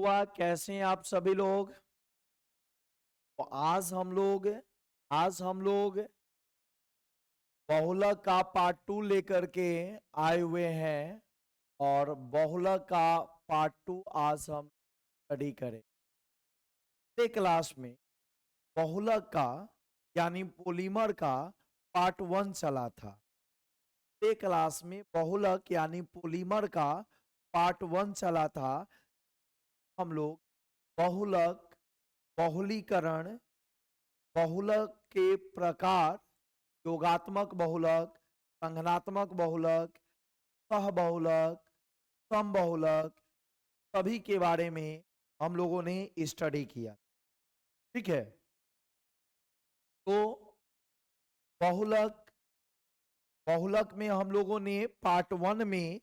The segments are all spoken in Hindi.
हुआ? कैसे हैं आप सभी लोग? तो आज हम लोग बहुलक का पार्ट 2 लेकर के आए हुए हैं और बहुलक का पार्ट 2 आज हम स्टडी करें। पिछले क्लास में बहुलक का यानी पॉलीमर का पार्ट 1 चला था। पिछले क्लास में बहुलक यानी पॉलीमर का पार्ट 1 चला था। हम लोग बहुलक, बहुलीकरण, बहुलक के प्रकार, योगात्मक बहुलक, संघनात्मक बहुलक, सहबहुलक, समबहुलक, सभी के बारे में हम लोगों ने स्टडी किया। ठीक है, तो बहुलक बहुलक में हम लोगों ने पार्ट 1 में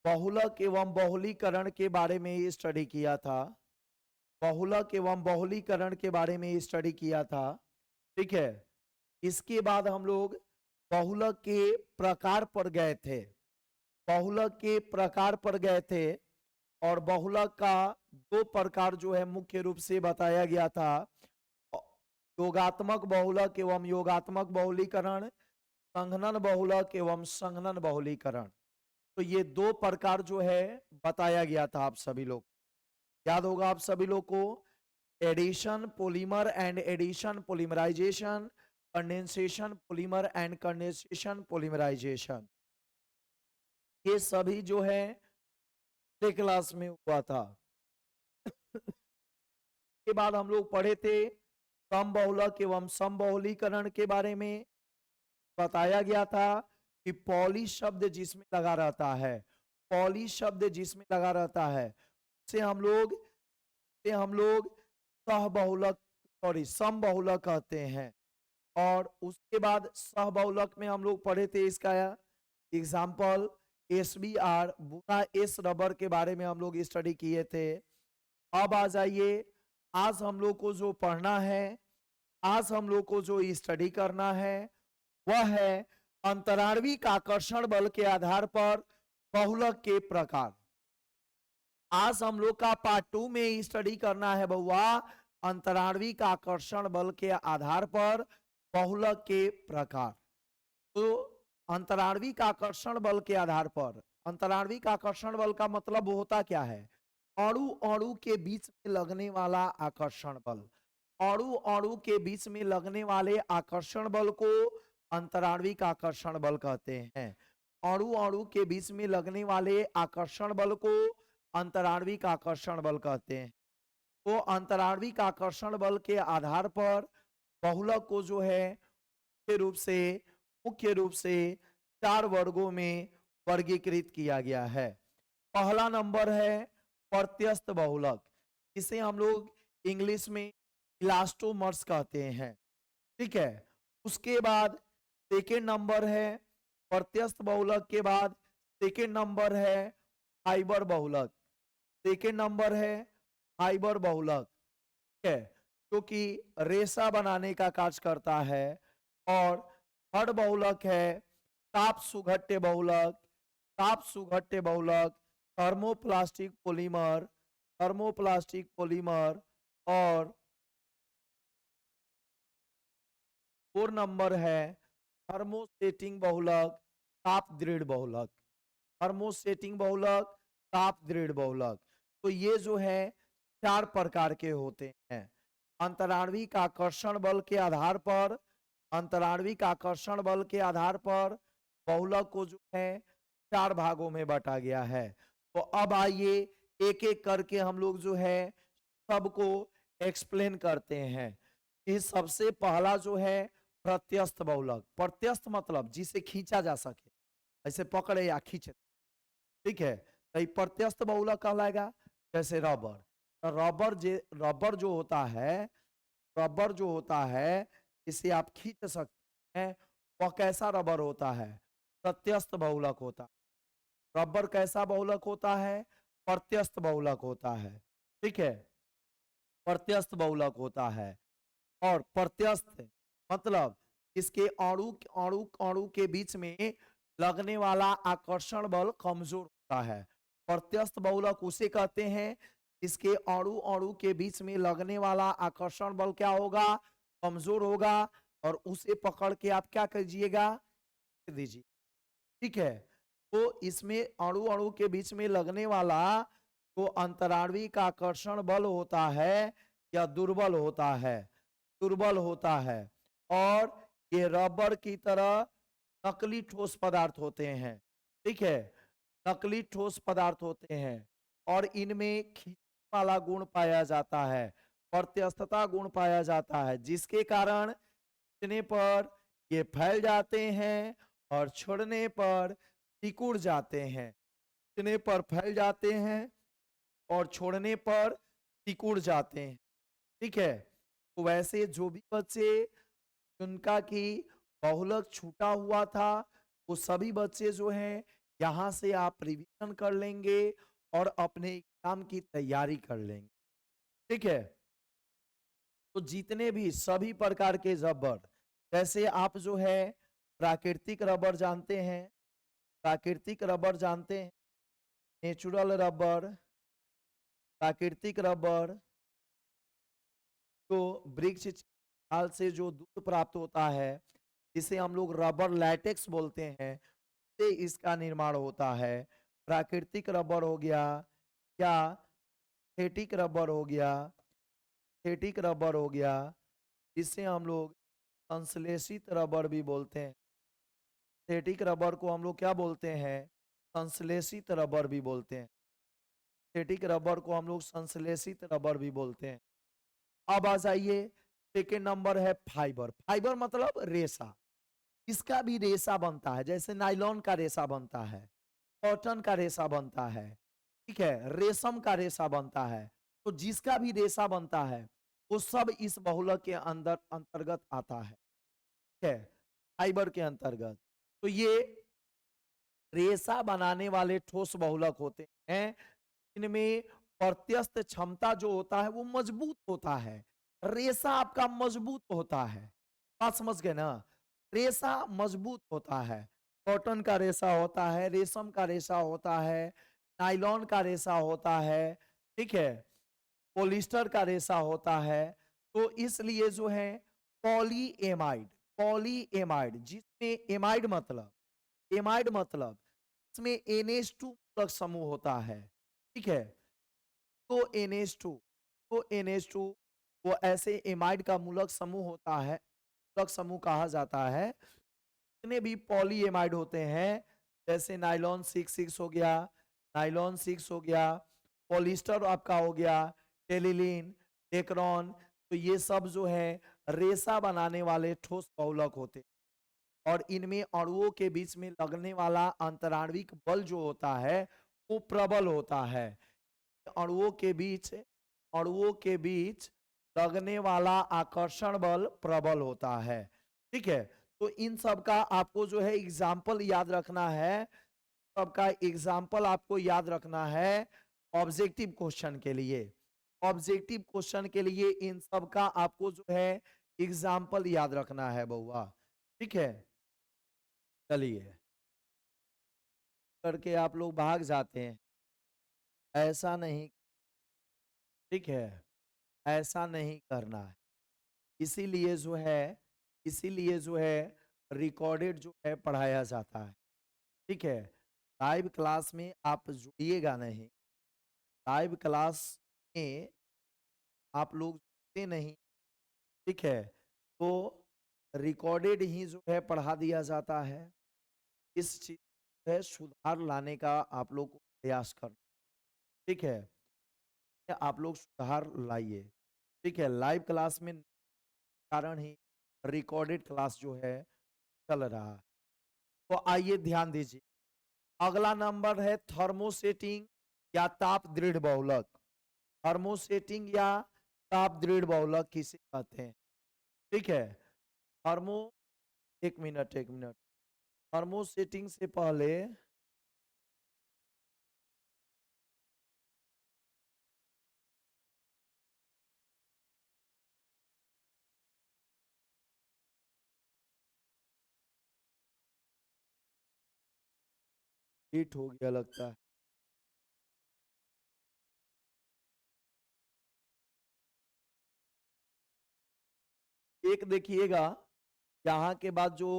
बहुलक एवं बहुलीकरण के बारे में स्टडी किया था। बहुलक एवं बहुलीकरण के बारे में स्टडी किया था। ठीक है, इसके बाद हम लोग बहुलक के प्रकार पर गए थे। बहुलक के प्रकार पर गए थे और बहुलक का 2 प्रकार जो है मुख्य रूप से बताया गया था। योगात्मक बहुलक एवं योगात्मक बहुलीकरण, संघनन बहुलक एवं संघनन बहुलीकरण। तो ये 2 प्रकार जो है बताया गया था। आप सभी लोग याद होगा, आप सभी लोग को addition polymer and addition polymerisation, condensation polymer and condensation polymerisation, ये सभी जो है पिछले क्लास में हुआ था। के बाद हम लोग पढ़े थे समबहुलक एवं समबहुलीकरण के बारे में। बताया गया था कि पॉली शब्द जिसमें लगा रहता है, पॉली शब्द जिसमें लगा रहता है उसे हम लोग सहबहुलक समबहुलक कहते हैं। और उसके बाद सहबहुलक में हम लोग पढ़े थे इसका एग्जाम्पल SBR बुरा एस रबर के बारे में हम लोग स्टडी किए थे। अब आ जाइए, आज हम लोग को जो पढ़ना है, आज हम लोग को जो स्टडी करना है वह है अंतराण्विक आकर्षण बल के आधार पर बहुलक के प्रकार। आज हम लोग का पार्ट 2 में स्टडी करना है बहुआ अंतराण्विक आकर्षण बल के आधार पर बहुलक के प्रकार। तो अंतराण्विक आकर्षण बल के आधार पर, अंतराण्विक आकर्षण बल का मतलब होता क्या है? अणु अणु के बीच में लगने वाला आकर्षण बल। अणु अणु के बीच में लगने वाले आकर्षण बल को अंतराण्विक आकर्षण बल कहते हैं। अणु अणु के बीच में लगने वाले आकर्षण बल को अंतराण्विक आकर्षण बल कहते हैं। तो अंतराण्विक आकर्षण बल के आधार पर बहुलक को जो है मुख्य रूप से 4 वर्गों में वर्गीकृत किया गया है। पहला नंबर है प्रत्यस्थ बहुलक, इसे हम लोग इंग्लिश में इलास्टोमर्स कहते हैं। ठीक है, उसके बाद सेकेंड नंबर है प्रत्यस्थ बहुलक के बाद सेकेंड नंबर है फाइबर बहुलक। सेकेंड नंबर है फाइबर बहुलक, ठीक है, जो कि रेशा बनाने का कार्य करता है। और थर्ड बहुलक है ताप सुघट्य बहुलक। ताप सुघट्य बहुलक थर्मोप्लास्टिक पॉलीमर, थर्मोप्लास्टिक पॉलीमर। और 4 नंबर है थर्मोसेटिंग बहुलक, ताप दृढ़ बहुलक। थर्मोसेटिंग बहुलक, ताप दृढ़ बहुलक। तो ये जो है 4 प्रकार के होते हैं। अंतराण्विक आकर्षण बल के आधार पर, अंतराण्विक आकर्षण बल के आधार पर बहुलक को जो है 4 भागों में बांटा गया है। तो अब आइए एक एक करके हम लोग जो है सबको एक्सप्लेन करते हैं। ये सबसे पहला जो है प्रत्यस्थ बहुलक। प्रत्यस्थ मतलब जिसे खींचा जा सके, ऐसे पकड़े या खींचे, ठीक है, तो ये प्रत्यस्थ बहुलक कहलाएगा। जैसे रबर, रबर जो होता है, रबर जो होता है इसे आप खींच सकते हैं, वह कैसा रबर होता है? प्रत्यस्थ बहुलक होता है। रबर कैसा बहुलक होता है? प्रत्यस्थ बहुलक होता है। ठीक है, प्रत्यस्थ बहुलक होता है। और प्रत्यस्थ मतलब इसके अणु अणु अणु के बीच में लगने वाला आकर्षण बल कमजोर होता है। प्रत्यस्थ बहुलक उसे कहते हैं इसके अणु अणु के बीच में लगने वाला आकर्षण बल क्या होगा? कमजोर होगा, और उसे पकड़ के आप क्या कीजिएगा? दीजिए। ठीक है, तो इसमें अणु अणु के बीच में लगने वाला तो अंतराणविक आकर्षण बल होता है या दुर्बल होता है? दुर्बल होता है। और ये रबर की तरह नकली ठोस पदार्थ होते हैं। ठीक है, नकली ठोस पदार्थ होते हैं, और इनमें खींचने वाला गुण पाया जाता है, प्रत्यस्थता गुण पाया जाता है, जिसके कारण खींचने पर ये फैल जाते हैं और छोड़ने पर सिकुड़ जाते हैं। खींचने पर फैल जाते हैं और छोड़ने पर सिकुड़ जाते हैं। ठीक है, तो वैसे जो भी बच्चे उनका की बहुलक छूटा हुआ था, वो सभी बच्चे जो हैं यहाँ से आप रिवीजन कर लेंगे और अपने एग्जाम की तैयारी कर लेंगे। ठीक है, तो जितने भी सभी प्रकार के रबर, जैसे आप जो है प्राकृतिक रबर जानते हैं, प्राकृतिक रबर जानते हैं, नेचुरल रबर, प्राकृतिक रबर, तो वृक्ष छाल से जो दूध प्राप्त होता है, जिसे हम लोग रबर लैटेक्स बोलते हैं, से इसका निर्माण होता है। प्राकृतिक रबर हो गया, क्या सिंथेटिक रबर हो गया, सिंथेटिक रबर हो गया, जिसे हम लोग संश्लेषित रबर भी बोलते हैं। सिंथेटिक रबर को हम लोग क्या बोलते हैं? संश्लेषित रबर भी बोलते हैं। सिंथेटिक रबर को हम लोग संश्लेषित रबर भी बोलते हैं। अब आ जाइए, सेकेंड नंबर है फाइबर। फाइबर मतलब रेशा। इसका भी रेशा बनता है, जैसे नायलॉन का रेशा बनता है, कॉटन का रेशा बनता है, ठीक है, रेशम का रेशा बनता है। तो जिसका भी रेशा बनता है वो सब इस बहुलक के अंदर अंतर्गत आता है। ठीक है, फाइबर के अंतर्गत। तो ये रेशा बनाने वाले ठोस बहुलक होते हैं, इनमें प्रत्यस्थ क्षमता जो होता है वो मजबूत होता है। रेशा आपका मजबूत होता है। बात समझ गए ना? रेशा मजबूत होता है। कॉटन का रेशा होता है, रेशम का रेशा होता है, नायलॉन का रेशा होता है, ठीक है, पॉलिस्टर का रेशा होता है। तो इसलिए जो है पॉली एमाइड, पॉली एमाइड, जिसमें एमाइड मतलब इसमें NH2 मूलक समूह होता है। ठीक है, तो NH2, तो NH2 वो ऐसे एमाइड का मूलक समूह होता है, मूलक समूह कहा जाता है। जितने भी पॉली एमाइड होते हैं, जैसे नाइलॉन 6 हो गया, नाइलॉन 6 हो गया, पॉलिस्टर आपका हो गया, टेलिलीन, डेक्रॉन, तो ये सब जो है रेशा बनाने वाले ठोस बहुलक होते हैं। और इनमें अणुओं के बीच में लगने वाला अंतराणविक बल जो होता है वो प्रबल होता है। अणुओं के बीच लगने वाला आकर्षण बल प्रबल होता है। ठीक है, तो इन सब का आपको जो है एग्जाम्पल याद रखना है, सबका एग्जाम्पल आपको याद रखना है ऑब्जेक्टिव क्वेश्चन के लिए। ऑब्जेक्टिव क्वेश्चन के लिए इन सब का आपको जो है एग्जाम्पल याद रखना है बउआ। ठीक है, चलिए, करके आप लोग भाग जाते हैं, ऐसा नहीं। ठीक है, ऐसा नहीं करना है। इसीलिए जो है, इसीलिए जो है रिकॉर्डेड जो है पढ़ाया जाता है। ठीक है, लाइव क्लास में आप जुड़िएगा नहीं, लाइव क्लास में आप लोग जुड़ते नहीं। ठीक है, तो रिकॉर्डेड ही जो है पढ़ा दिया जाता है। इस चीज है सुधार लाने का आप लोग को प्रयास करना। ठीक है, आप लोग सुधार लाइए। ठीक है, लाइव क्लास में कारण ही रिकॉर्डेड क्लास जो है चल रहा है। तो आइए ध्यान दीजिए, अगला नंबर है थर्मोसेटिंग या ताप दृढ़ बहुलक। थर्मोसेटिंग या ताप दृढ़ बहुलक किसे कहते हैं? ठीक है, थर्मो, एक मिनट एक मिनट, थर्मोसेटिंग से पहले हिट हो गया लगता है। एक देखिएगा, यहाँ के बाद जो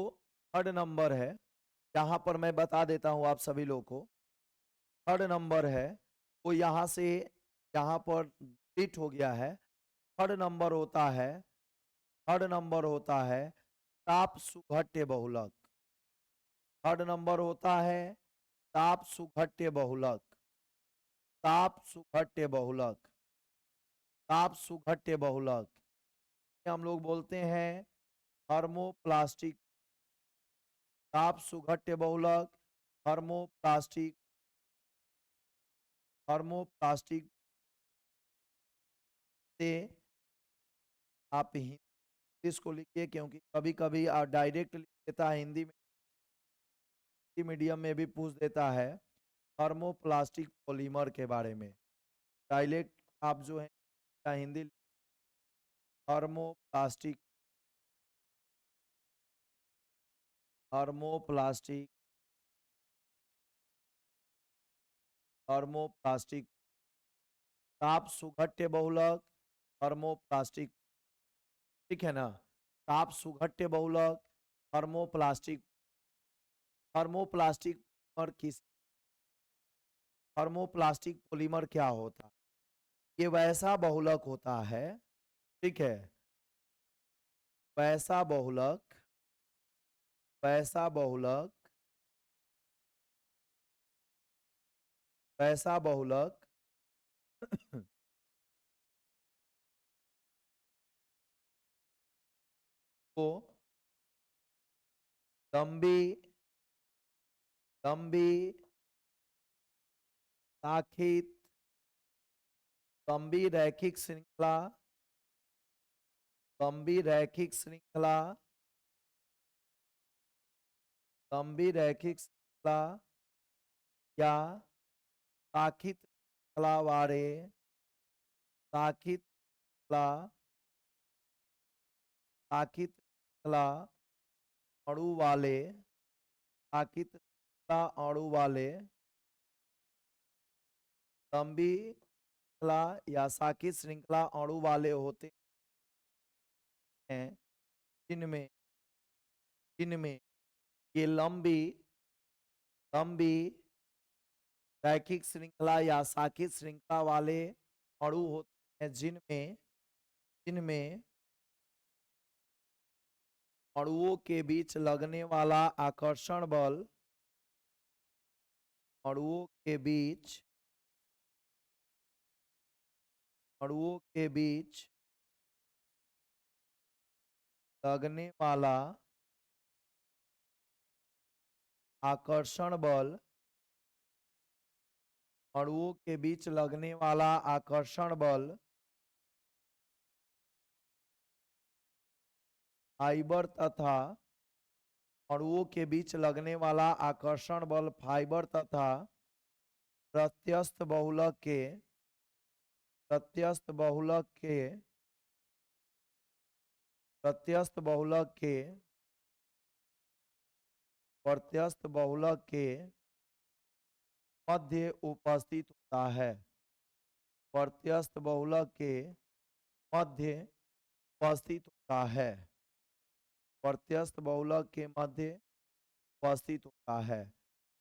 थर्ड नंबर है, यहाँ पर मैं बता देता हूँ आप सभी लोग को। थर्ड नंबर है वो यहाँ से यहाँ पर डिलीट हो गया है। थर्ड नंबर होता है, थर्ड नंबर होता है ताप सुघट्य बहुलक। थर्ड नंबर होता है ताप सुघट्य बहुलक। ताप सुघट्य बहुलक। ताप सुघट्य बहुलक हम लोग बोलते हैं थर्मोप्लास्टिक। ताप सुघट्य बहुलक, थर्मोप्लास्टिक, थर्मोप्लास्टिक से आप इंग्लिश को लिखिए, क्योंकि कभी कभी डायरेक्ट लिख देता है हिंदी में, मीडियम में भी पूछ देता है थर्मोप्लास्टिक पॉलीमर के बारे में। डायरेक्ट आप जो है हिंदी थर्मोप्लास्टिक, थर्मोप्लास्टिक, थर्मोप्लास्टिक, ताप सुघट्य बहुलक, थर्मोप्लास्टिक, ठीक है ना। ताप सुघट्य बहुलक, थर्मोप्लास्टिक। थर्मोप्लास्टिक और किस थर्मोप्लास्टिक पॉलीमर क्या होता है? ये वैसा बहुलक होता है, ठीक है, वैसा बहुलक, वैसा बहुलक, वैसा बहुलक को लंबी लंबी शाखित लंबी रैखिक श्रृंखला, लंबी रैखिक श्रृंखला, लंबी रैखिक श्रृंखला या शाखित श्रृंखला वाले, शाखित श्रृंखला, शाखित श्रृंखला अणु वाले, शाखित श्रृंखला अणु वाले, लंबी श्रृंखला या शाखित श्रृंखला अणु वाले होते हैं, जिनमें जिनमें ये लंबी लंबी रैखिक श्रृंखला या शाखित श्रृंखला वाले अणु होते हैं, जिनमें जिनमें अणुओं के बीच लगने वाला आकर्षण बल, अणुओं के बीच अणुओं के बीच लगने वाला आकर्षण बल, अणुओं के बीच लगने वाला आकर्षण बल फाइबर तथा अणुओं के बीच लगने वाला आकर्षण बल फाइबर तथा प्रत्यस्थ बहुलक के प्रत्यस्थ बहुलक के प्रत्यस्थ बहुलक के प्रत्यस्थ बहुलक के मध्य उपस्थित होता है। प्रत्यस्थ बहुलक के मध्य उपस्थित होता है। प्रत्यस्थ बहुलक के मध्य उपस्थित होता है।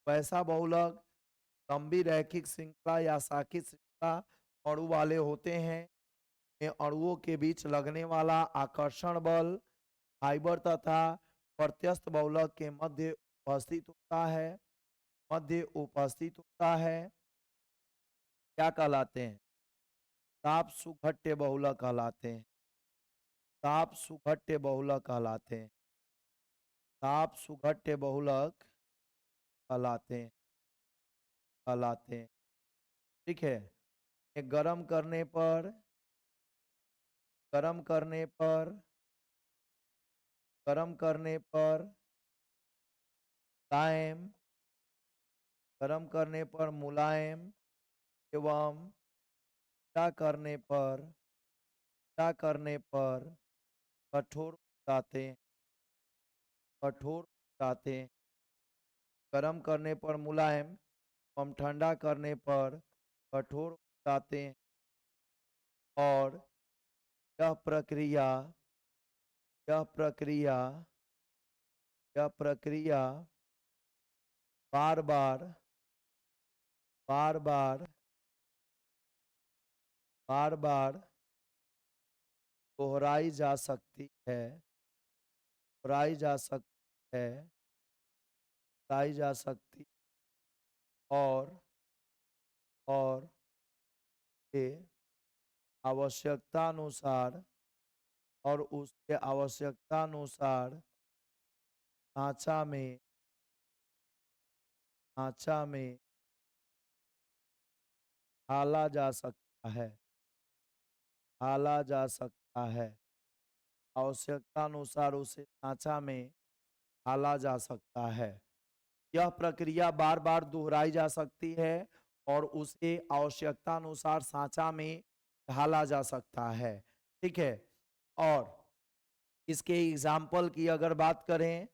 वैसा बहुलक लंबी रैखिक श्रृंखला या शाखित श्रृंखला अणु वाले होते हैं। में अणुओं के बीच लगने वाला आकर्षण बल फाइबर तथा प्रत्यस्थ बहुलक के मध्य उपस्थित होता है। मध्य उपस्थित होता है। क्या कहलाते हैं? ताप सुघट्य बहुलक कहलाते हैं। ताप सुघट्य बहुलक कहलाते हैं। ताप सुघट्य बहुलक कहलाते हैं, कहलाते हैं, ठीक है। ये गर्म करने पर, गर्म करने पर, गर्म करने पर मुलायम, गर्म करने पर मुलायम एवं ठंडा करने पर, ठंडा करने पर कठोर हो जाते हैं, कठोर हो जाते हैं। गर्म करने पर मुलायम एवं ठंडा करने पर कठोर हो जाते हैं। और यह प्रक्रिया यह प्रक्रिया यह प्रक्रिया बार बार बार बार बार बार दोहराई जा सकती है, दोहराई जा सकती है, दोहराई जा सकती और के आवश्यकता अनुसार और उसके आवश्यकता अनुसार ढांचा में ढाला जा सकता है, ढाला जा सकता है। आवश्यकता अनुसार उसे ढांचा में ढाला जा सकता है। यह प्रक्रिया बार बार दोहराई जा सकती है और उसे आवश्यकता अनुसार सांचा में ढाला जा सकता है। ठीक है। और इसके एग्जाम्पल की अगर बात करें,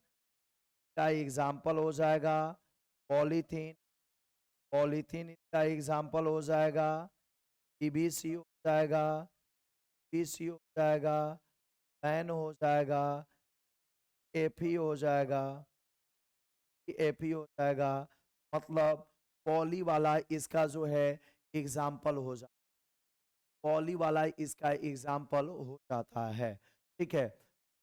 का एग्जाम्पल हो जाएगा पॉलीथीन, पॉलीथीन इसका एग्जाम्पल हो जाएगा, पीवीसी हो जाएगा, पीसी हो जाएगा, पैन हो जाएगा, एफी हो जाएगा, एफी हो जाएगा। मतलब पॉली वाला इसका जो है एग्जाम्पल हो जाता, पॉली वाला इसका एग्जाम्पल हो जाता है। ठीक है।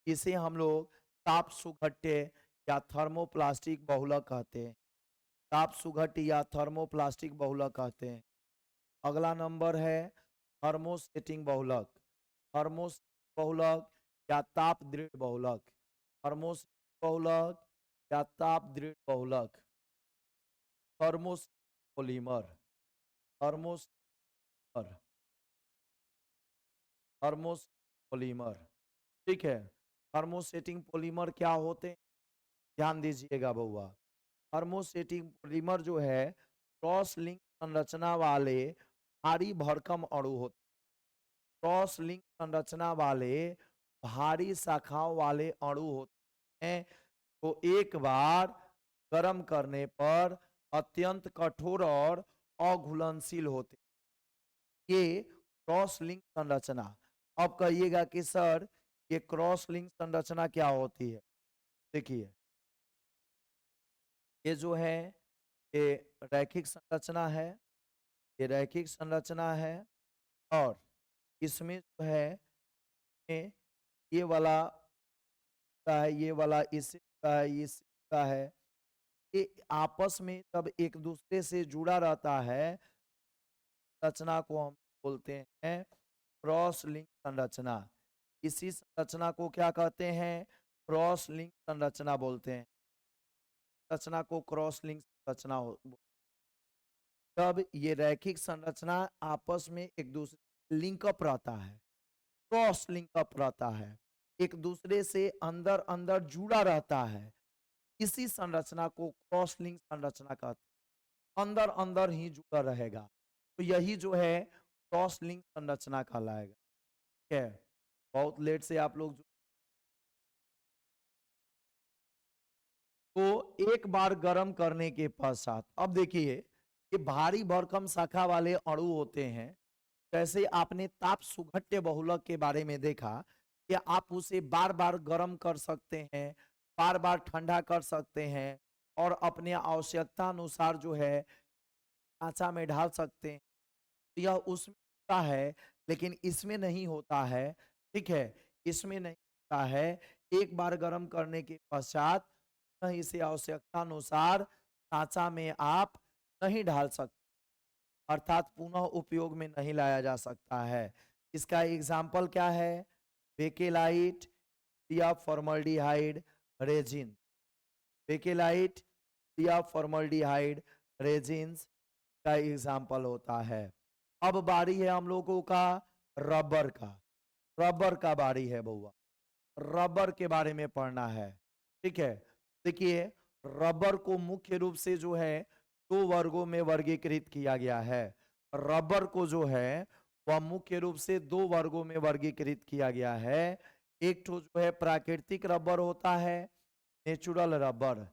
इसे हम लोग ताप सुघट्य या थर्मोप्लास्टिक बहुलक कहते हैं, ताप सुघट्य या थर्मोप्लास्टिक बहुलक कहते हैं। अगला नंबर है थर्मोसेटिंग बहुलक, थर्मोसेटिंग बहुलक या ताप दृढ़ बहुलक, थर्मोसेटिंग बहुलक या ताप दृढ़ बहुलक। Thermosetting polymer, thermosetting thermosetting polymer. ठीक है। थर्मोसेटिंग पॉलीमर क्या होते हैं, ध्यान दीजिएगा बउआ। थर्मोसेटिंग पॉलीमर जो है क्रॉस लिंक संरचना वाले भारी भरकम अणु होते, क्रॉस लिंक संरचना वाले भारी शाखाओं वाले अणु होते हैं। तो एक बार गर्म करने पर अत्यंत कठोर और अघुलनशील होते, ये क्रॉस लिंक संरचना। अब कहिएगा कि सर ये क्रॉस लिंक संरचना क्या होती है। देखिए ये जो है ये रैखिक संरचना है, ये रैखिक संरचना है और इसमें जो है ये वाला का है, ये वाला इससे का है, ये इससे का है। ये आपस में जब एक दूसरे से जुड़ा रहता है संरचना को हम बोलते हैं क्रॉस लिंक संरचना। इसी संरचना को क्या कहते हैं, क्रॉस लिंक संरचना बोलते हैं। संरचना को क्रॉस लिंक संरचना तब ये रैखिक संरचना आपस में एक दूसरे लिंकअप रहता है, क्रॉस लिंकअप रहता है, एक दूसरे से अंदर अंदर जुड़ा रहता है। इसी संरचना को क्रॉस लिंक संरचना कहते हैं, अंदर अंदर ही जुड़ा रहेगा। तो यही जो है क्रॉस लिंक संरचना कहलाएगा। ठीक है। बहुत लेट से आप लोग तो एक बार गर्म करने के पश्चात अब देखिए ये भारी भरकम शाखा वाले अणु होते हैं। जैसे आपने ताप सुघट्य बहुलक के बारे में देखा कि आप उसे बार बार गर्म कर सकते हैं, बार बार ठंडा कर सकते हैं और अपने आवश्यकता अनुसार जो है ढांचा में ढाल सकते हैं। तो यह उसमें होता है लेकिन इसमें नहीं होता है। ठीक है। इसमें नहीं होता है। एक बार गर्म करने के पश्चात इसे आवश्यकता अनुसार ढांचा में आप नहीं ढाल सकते, अर्थात पुनः उपयोग में नहीं लाया जा सकता है। इसका एग्जाम्पल क्या है, बेकेलाइट या फॉर्मल्डिहाइड रेजिन, बेकेलाइट या फॉर्मल्डिहाइड रेजिन्स का एग्जाम्पल होता है। अब बारी है हम लोगों का रबर का, रबर का बारी है बउआ, रबर के बारे में पढ़ना है। ठीक है। देखिए रबर को मुख्य रूप से जो है दो वर्गों में वर्गीकृत किया गया है। रबर को जो है वह मुख्य रूप से दो वर्गों में वर्गीकृत किया गया है। एक तो जो है प्राकृतिक रबर होता है, नेचुरल रबर,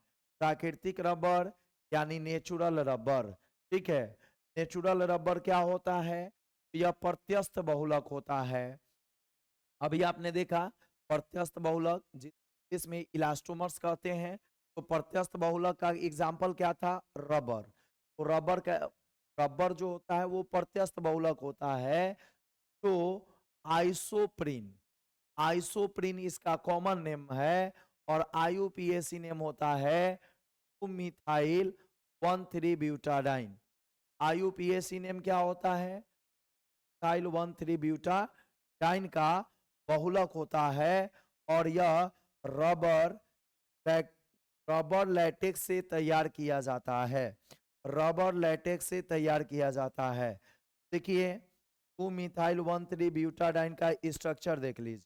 प्राकृतिक रबर यानी नेचुरल रबर। ठीक है। नेचुरल रबर क्या होता है, यह प्रत्यस्थ बहुलक होता है। अभी आपने देखा प्रत्यस्थ बहुलक जिसमें इलास्टोमर्स कहते हैं। तो प्रत्यस्थ बहुलक का एग्जाम्पल क्या था? रबर। तो रबर जो होता है वो प्रत्यस्थ बहुलक होता है। तो आइसोप्रीन, आइसोप्रीन इसका कॉमन नेम है और आईयूपीएसी नेम होता है 2 मिथाइल 1,3 ब्यूटाडाइन। आईयूपीएसी नेम क्या होता है? मिथाइल 1,3 ब्यूटाडाइन का बहुलक होता है और यह रबर रबर लैटेक्स से तैयार किया जाता है। रबर लैटेक्स से तैयार किया जाता है। देखिए 2 मिथाइल 1,3 ब्यूटाडाइन का स्ट्रक्चर देख लीजिए।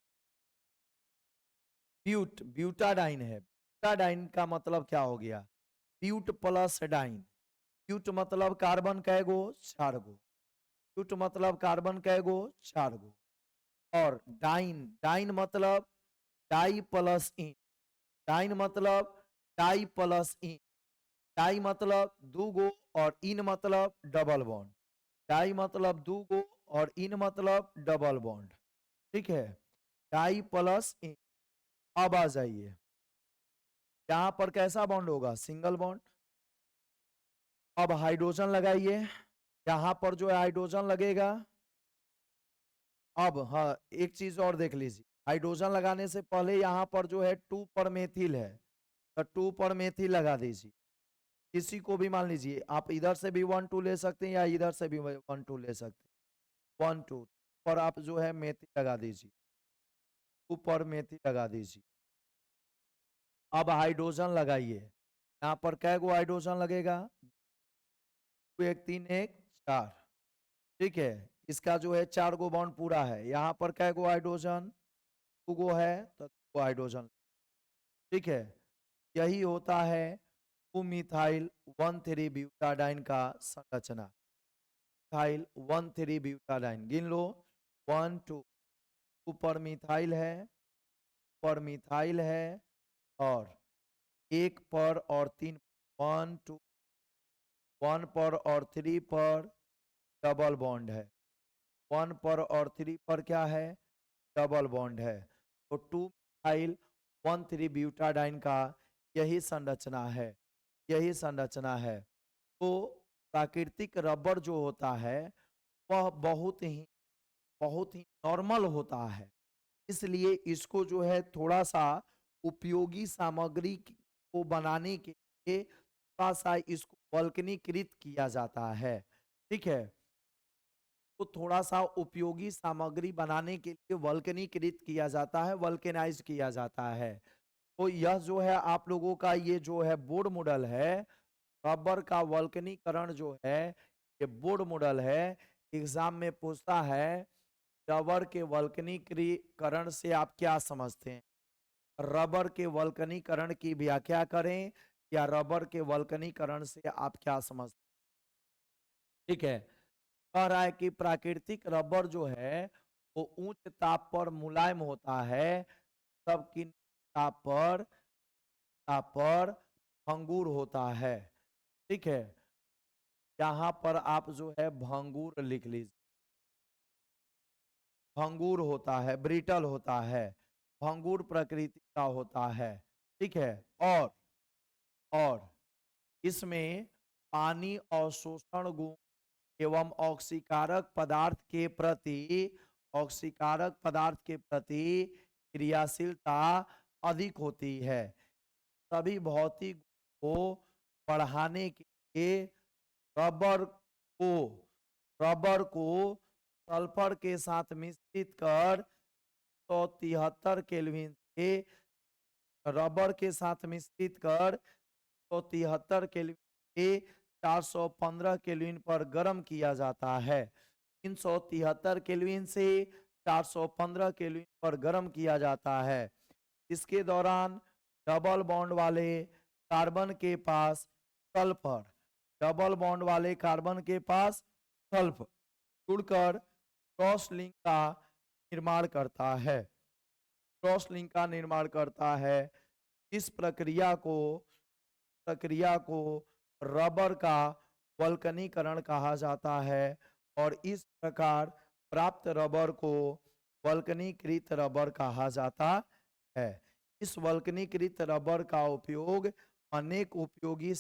ब्यूटाडाइन है। ब्यूटाडाइन का मतलब क्या हो गया? ब्यूट प्लस डाइन। ब्यूट मतलब कार्बन कैगो? 4 गो। ब्यूट मतलब कार्बन कैगो? 4 गो। और डाइन, डाइन मतलब डाई प्लस इन। डाइन मतलब डाई प्लस इन। डाई मतलब 2 गो और इन मतलब डबल बॉन्ड। डाई मतलब 2 गो और इन मतलब डबल बॉन्ड। ठीक है, डाई प्लस इन। अब आ जाइए, यहां पर कैसा बॉन्ड होगा? Single bond. अब हाइड्रोजन लगाइए, यहां पर जो है हाइड्रोजन लगेगा। अब हाँ, एक चीज और देख लीजिए, हाइड्रोजन लगाने से पहले यहाँ पर जो है 2 पर मेथिल है, तो 2 पर मेथिल लगा दीजिए। किसी को भी मान लीजिए, आप इधर से भी 1 2 ले सकते हैं या इधर से भी 1 2 ले सकते हैं। 1 2 पर आप जो है मेथिल लगा दीजिए, 2 पर मेथिल लगा दीजिए। अब हाइड्रोजन लगाइए, यहाँ पर कै गो हाइड्रोजन लगेगा? 1 3 1 4। ठीक है, इसका जो है 4 गो बॉन्ड पूरा है। यहाँ पर कै गो हाइड्रोजन? 2 गो है, तो 2 गो हाइड्रोजन। ठीक है, यही होता है 2 मिथाइल 1,3 ब्यूटाडाइन का संरचना। मिथाइल 1,3 ब्यूटाडाइन गिन लो। 1 2 ऊपर मिथाइल है, पर मिथाइल है और 1 पर और 3, 1 2 1 पर और 3 पर डबल बॉन्ड है। 1 पर और 3 पर क्या है? डबल बॉन्ड है। तो 2 मिथाइल 1,3 ब्यूटाडाइन का यही संरचना है, यही संरचना है। तो प्राकृतिक रबर जो होता है वह बहुत ही नॉर्मल होता है। इसलिए इसको जो है थोड़ा सा उपयोगी सामग्री को बनाने के लिए थोड़ा सा इसको वल्कनीकृत किया जाता है। ठीक है, तो थोड़ा सा उपयोगी सामग्री बनाने के लिए वल्कनीकृत किया जाता है, वल्केनाइज किया जाता है। तो यह जो है आप लोगों का ये जो है बोर्ड मॉडल है, रबर का वल्कनीकरण जो है ये बोर्ड मॉडल है। एग्जाम में पूछता है रबर के वल्कनीकरण से आप क्या समझते हैं? रबर के वल्कनीकरण की व्याख्या करें या रबर के वल्कनीकरण से आप क्या समझते हैं? ठीक है, कह रहा है कि प्राकृतिक रबर जो है वो उच्च ताप पर मुलायम होता है, सबकी ताप पर भंगुर होता है। ठीक है, यहाँ पर आप जो है भंगुर लिख लीजिए। भंगुर होता है, ब्रिटल होता है, भंगुर प्रकृति का होता है। ठीक है, और इसमें पानी अवशोषण गुण एवं ऑक्सीकारक पदार्थ के प्रति क्रियाशीलता अधिक होती है। सभी भौतिक को बढ़ाने के लिए रबर को रबर को सल्फर के साथ मिश्रित कर 173 केल्विन से रबर के साथ मिश्रित कर 173 केल्विन से 415 केल्विन पर गर्म किया जाता है। 373 केल्विन से 415 केल्विन पर गर्म किया जाता है। इसके दौरान डबल बॉन्ड वाले कार्बन के पास सल्फर डबल बॉन्ड वाले कार्बन के पास सल्फर जुड़कर क्रॉस लिंक का निर्माण करता है। क्रॉस लिंक का निर्माण करता है। इस प्रक्रिया को रबर का वल्कनीकरण कहा जाता है और इस प्रकार प्राप्त रबर को वल्कनीकृत रबर कहा जाता है। इस वल्कनीकृत रबर का उपयोग अनेक उपयोगी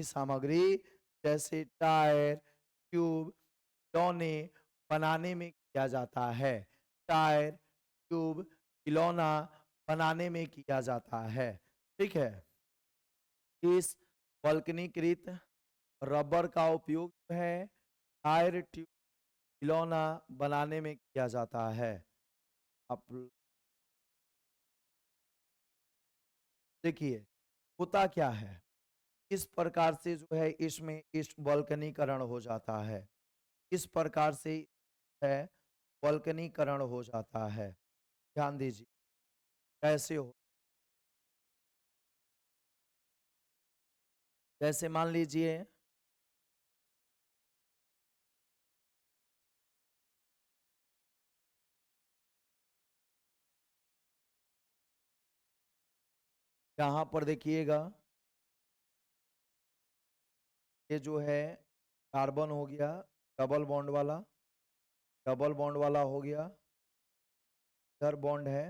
सामग्री जैसे टायर, ट्यूब, खिलौने बनाने में किया जाता है। टायर, ट्यूब, खिलौना बनाने में किया जाता है। ठीक है। इस वल्कनीकृत रबर का उपयोग जो है टायर, ट्यूब, खिलौना बनाने में किया जाता है। आप देखिए होता क्या है, इस प्रकार से जो है इसमें इस वल्कनीकरण हो जाता है। इस प्रकार से है वल्कनीकरण हो जाता है। ध्यान दीजिए कैसे हो। जैसे मान लीजिए यहाँ पर देखिएगा, ये जो है कार्बन हो गया डबल बॉन्ड वाला, डबल बॉन्ड वाला हो गया, इधर बॉन्ड है।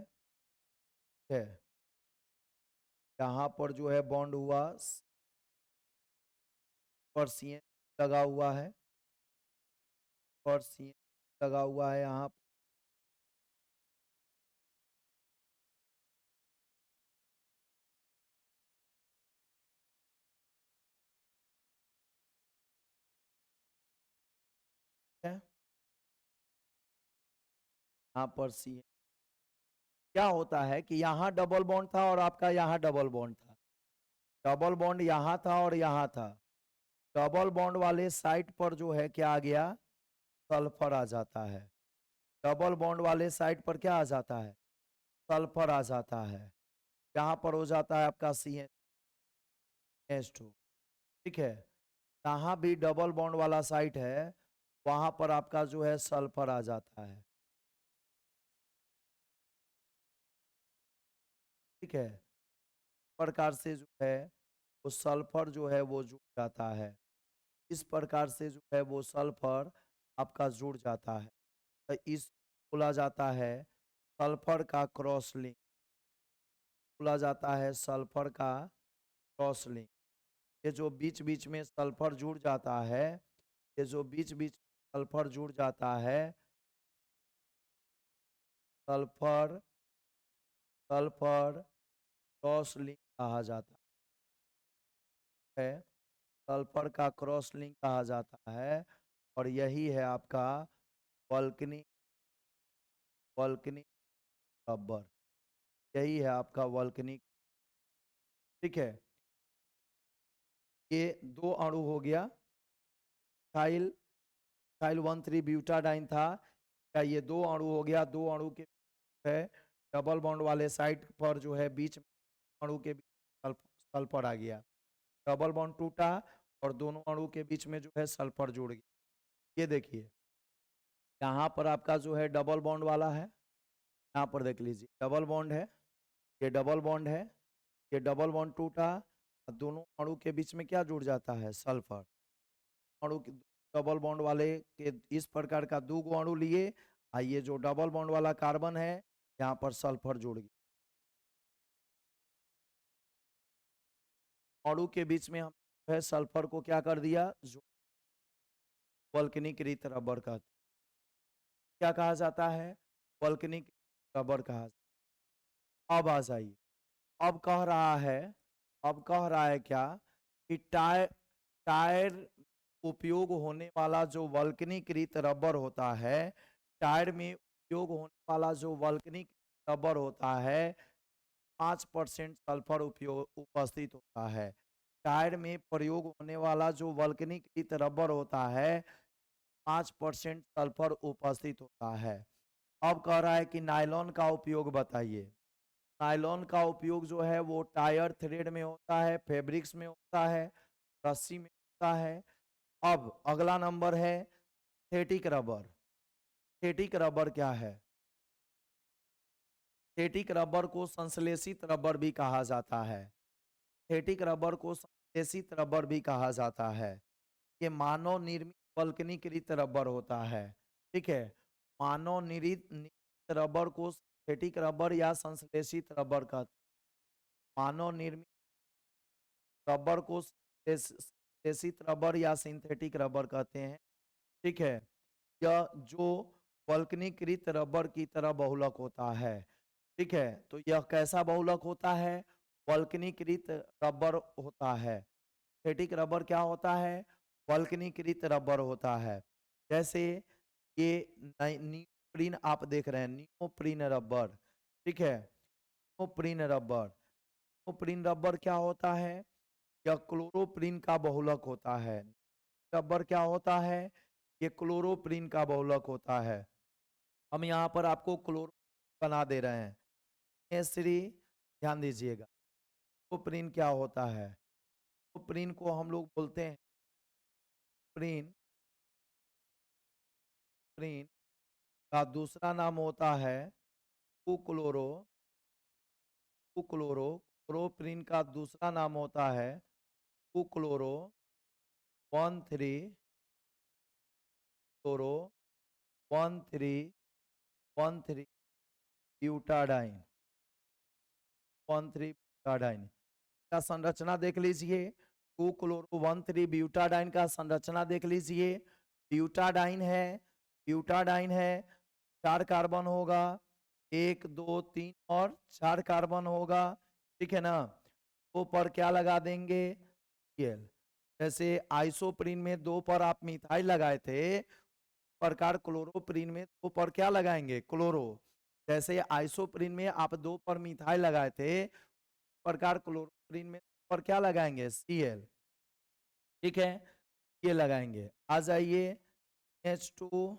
यहाँ पर जो है बॉन्ड हुआ पर सी लगा हुआ है, पर सी लगा हुआ है यहाँ पे, यहाँ पर सी। क्या होता है कि यहाँ डबल बॉन्ड था और आपका यहाँ डबल बॉन्ड था, डबल बॉन्ड यहाँ था और यहाँ था। डबल बॉन्ड वाले साइड पर जो है क्या आ गया, सल्फर आ जाता है। डबल बॉन्ड वाले साइड पर क्या आ जाता है, सल्फर आ जाता है। यहाँ पर हो जाता है आपका CH2। ठीक है। जहाँ भी डबल बॉन्ड वाला साइड है वहां पर आपका जो है सल्फर आ जाता है। ठीक है। इस प्रकार से जो है वो सल्फर जो है वो जुड़ जाता है। इस प्रकार से जो है वो सल्फर आपका जुड़ जाता है। तो इस बोला जाता है सल्फर का क्रॉस लिंक, बोला जाता है सल्फर का क्रॉस लिंक। ये जो बीच बीच में सल्फर जुड़ जाता है, ये जो बीच बीच सल्फर जुड़ जाता है, सल्फर सल्फर क्रॉस लिंक कहा जाता है। सल्फर का क्रॉस लिंक कहा जाता है। और यही है आपका वल्कनी वल्कनी रबर, यही है आपका वल्कनिक। ठीक है। ये दो अणु हो गया, थाइल थाइल 1,3 ब्यूटाडाइन था। क्या ये दो अणु हो गया, दो अणु के है डबल बॉन्ड वाले साइड पर जो है बीच में अणु के बीच सल्फर आ गया, डबल बॉन्ड टूटा और दोनों अणु के बीच में जो है सल्फर जुड़ गया। ये देखिए यहाँ पर आपका जो है डबल बॉन्ड वाला है, यहाँ पर देख लीजिए डबल बॉन्ड है, ये डबल बॉन्ड है, ये डबल बॉन्ड टूटा और दोनों अणु के बीच में क्या जुड़ जाता है, सल्फर। अणु डबल बॉन्ड वाले के इस प्रकार का दो गो अणु लिए, ये जो डबल बॉन्ड वाला कार्बन है यहाँ पर सल्फर जुड़ गया। अणु के बीच में हम जो है सल्फर को क्या कर दिया, वल्कनीकृत रबर का क्या कहा जाता है, वल्कनिक रबर कहा। अब आ जाइए, अब कह रहा है, अब कह रहा है क्या कि टायर टायर उपयोग होने वाला जो वल्कनीकृत रबर होता है, टायर में उपयोग होने वाला जो वल्कनिक रबर होता है 5% सल्फर उपयोग उपस्थित होता है। टायर में प्रयोग होने वाला जो वल्कनीकृत रबर होता है 5% सल्फर उपस्थित होता है। अब कह रहा है कि नायलॉन का उपयोग बताइए। नायलॉन का उपयोग जो है वो टायर थ्रेड में होता है, फैब्रिक्स में होता है, रस्सी में होता है। अब अगला नंबर है थेटिक रबर। थेटिक रबर क्या है, थेटिक रबर को संश्लेषित रबर भी कहा जाता है। थेटिक रबर को संश्लेषित रबर भी कहा जाता है। ये मानव निर्मित वल्कनीकृत रबर होता है। ठीक है। मानव निर्मित रबर को सिंथेटिक रबर या संश्लेषित रबर कहते हैं। मानव निर्मित रबर को संश्लेषित रबर या सिंथेटिक रबर कहते हैं। ठीक है, यह जो वल्कनीकृत रबर की तरह बहुलक होता है। ठीक है, तो यह कैसा बहुलक होता है? वल्कनीकृत रबर होता है। सिंथेटिक रबर क्या होता है? वल्कनीकृत रबर होता है। जैसे ये नियोप्रीन आप देख रहे हैं, नियोप्रीन रबर। ठीक है, नियोप्रीन रबर, नियोप्रीन रबर क्या होता है? यह क्लोरोप्रीन का बहुलक होता है। रबर क्या होता है? ये क्लोरोप्रीन का बहुलक होता है। हम यहाँ पर आपको क्लोरो बना दे रहे हैं। श्री ध्यान दीजिएगा, क्लोरोप्रीन क्या होता है? क्लोरोप्रीन को हम लोग बोलते हैं प्रीन, प्रीन का दूसरा नाम होता है कुक्लोरो, कुक्लोरो। क्लोरोप्रीन का दूसरा नाम होता है कुक्लोरो 13 क्लोरो 13 ब्यूटाडाइन, 13 ब्यूटाडाइन का संरचना देख लीजिए। 2 क्लोरो 13 ब्यूटाडाइन का संरचना देख लीजिए। ब्यूटाडाइन है, ब्यूटाडाइन है, 4 कार्बन होगा, 1 2 3 और 4 कार्बन होगा। ठीक है ना, दो पर क्या लगा देंगे? Cl। जैसे आइसोप्रीन में 2 पर आप मिथाइल लगाए थे, प्रकार क्लोरोप्रीन में 2 पर क्या लगाएंगे? क्लोरो। जैसे आइसोप्रीन में आप 2 पर मिथाइल लगाए थे, प्रकार क्लोरोप्रीन में पर क्या लगाएंगे? Cl। ठीक है, ये लगाएंगे। आ जाइए, H2,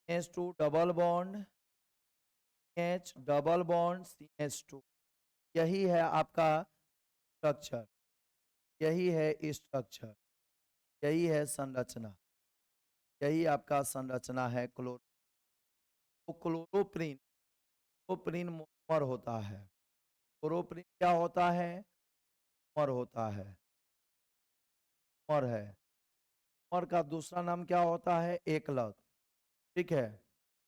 H2 double bond, H double bond CH2। यही है आपका स्ट्रक्चर, यही है स्ट्रक्चर, यही है संरचना, यही आपका संरचना है क्लोरो। तो क्लोरोप्रीन, क्लोरोप्रीन मोनोमर होता है। क्लोरोप्रीन क्या होता है? मोनोमर होता है, मोनोमर है। मोनोमर का दूसरा नाम क्या होता है? एकलक। ठीक है,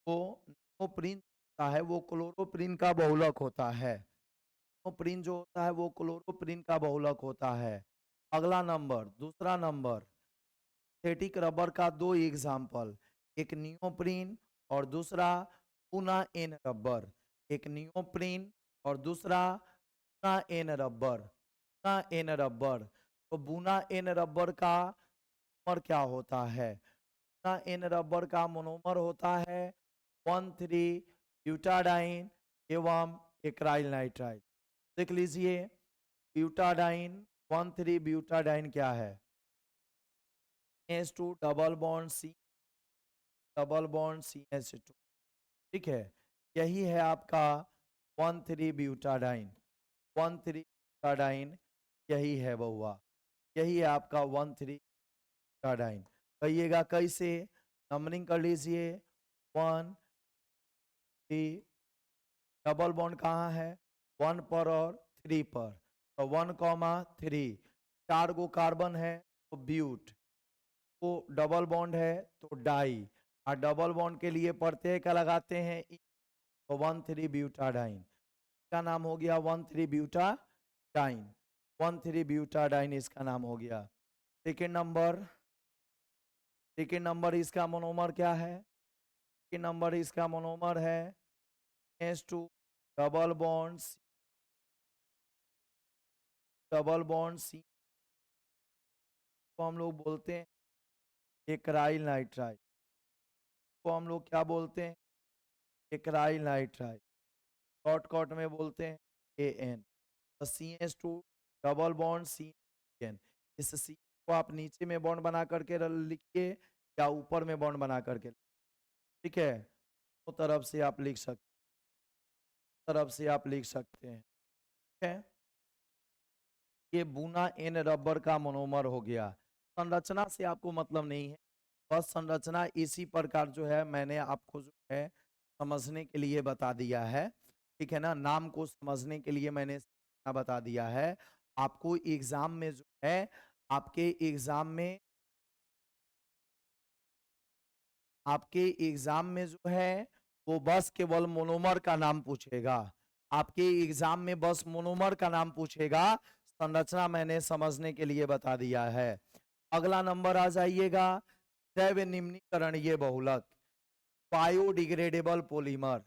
तो नियोप्रीन होता है वो क्लोरोप्रीन का बहुलक होता है। नियोप्रीन जो होता है वो क्लोरोप्रीन का बहुलक होता है। अगला नंबर, दूसरा नंबर, सिंथेटिक रबर का 2 एग्जाम्पल, एक नियोप्रीन और दूसरा पूना एन रबर। एक नियोप्रीन और दूसरा Buna N rubber, Buna N rubber. तो बुना एन रबर का मोनोमर क्या होता है? पूना एन रबर का मोनोमर होता है 13 ब्यूटाडाइन एवं एक्राइल नाइट्राइल। देख लीजिए, ब्यूटाडाइन 13 ब्यूटाडाइन क्या है? H2 double bond C, double bond CH2। ठीक है, यही है आपका 13 ब्यूटाडाइन, 13 ब्यूटाडाइन यही है बउआ, यही है आपका 13 ब्यूटाडाइन। कहिएगा कैसे? नंबरिंग कर लीजिए। 1 3, डबल बॉन्ड कहाँ है? 1 पर और 3 पर, तो 1,3, 4 गो कार्बन है तो ब्यूट, तो डबल बॉन्ड है तो डाई, और डबल बॉन्ड के लिए प्रत्यय क्या लगाते हैं? E, तो 13 ब्यूटाडाइन का नाम हो गया 13 ब्यूटाडाइन, 13 ब्यूटाडाइन इसका नाम हो गया। सेकेंड नंबर, सेकेंड नंबर इसका मोनोमर क्या है? सेकेंड नंबर इसका मोनोमर है H2 double bond C, double bond C को हम लोग बोलते हैं एक्राइल नाइट्राइल, को हम लोग क्या बोलते हैं? एक्राइल नाइट्राइल, शॉर्टकट में बोलते हैं AN। तो CH2 डबल बॉन्ड CN, इस C को आप नीचे में बॉन्ड बना करके लिखिए या ऊपर में बॉन्ड बना करके। ठीक है, दो तरफ से आप लिख सकते, तरफ से आप लिख सकते हैं। ठीक है, ये बुना एन रबर का मोनोमर हो गया। संरचना से आपको मतलब नहीं है, बस संरचना इसी प्रकार जो है मैंने आपको जो है समझने के लिए बता दिया है। ठीक है ना, नाम को समझने के लिए मैंने बता दिया है। आपको एग्जाम में जो है, आपके एग्जाम में आपके एग्जाम में जो है वो बस केवल मोनोमर का नाम पूछेगा। आपके एग्जाम में बस मोनोमर का नाम पूछेगा। संरचना मैंने समझने के लिए बता दिया है। अगला नंबर आ जाइएगा, जैव निम्नीकरणीय बहुलक, बायोडिग्रेडेबल पॉलीमर।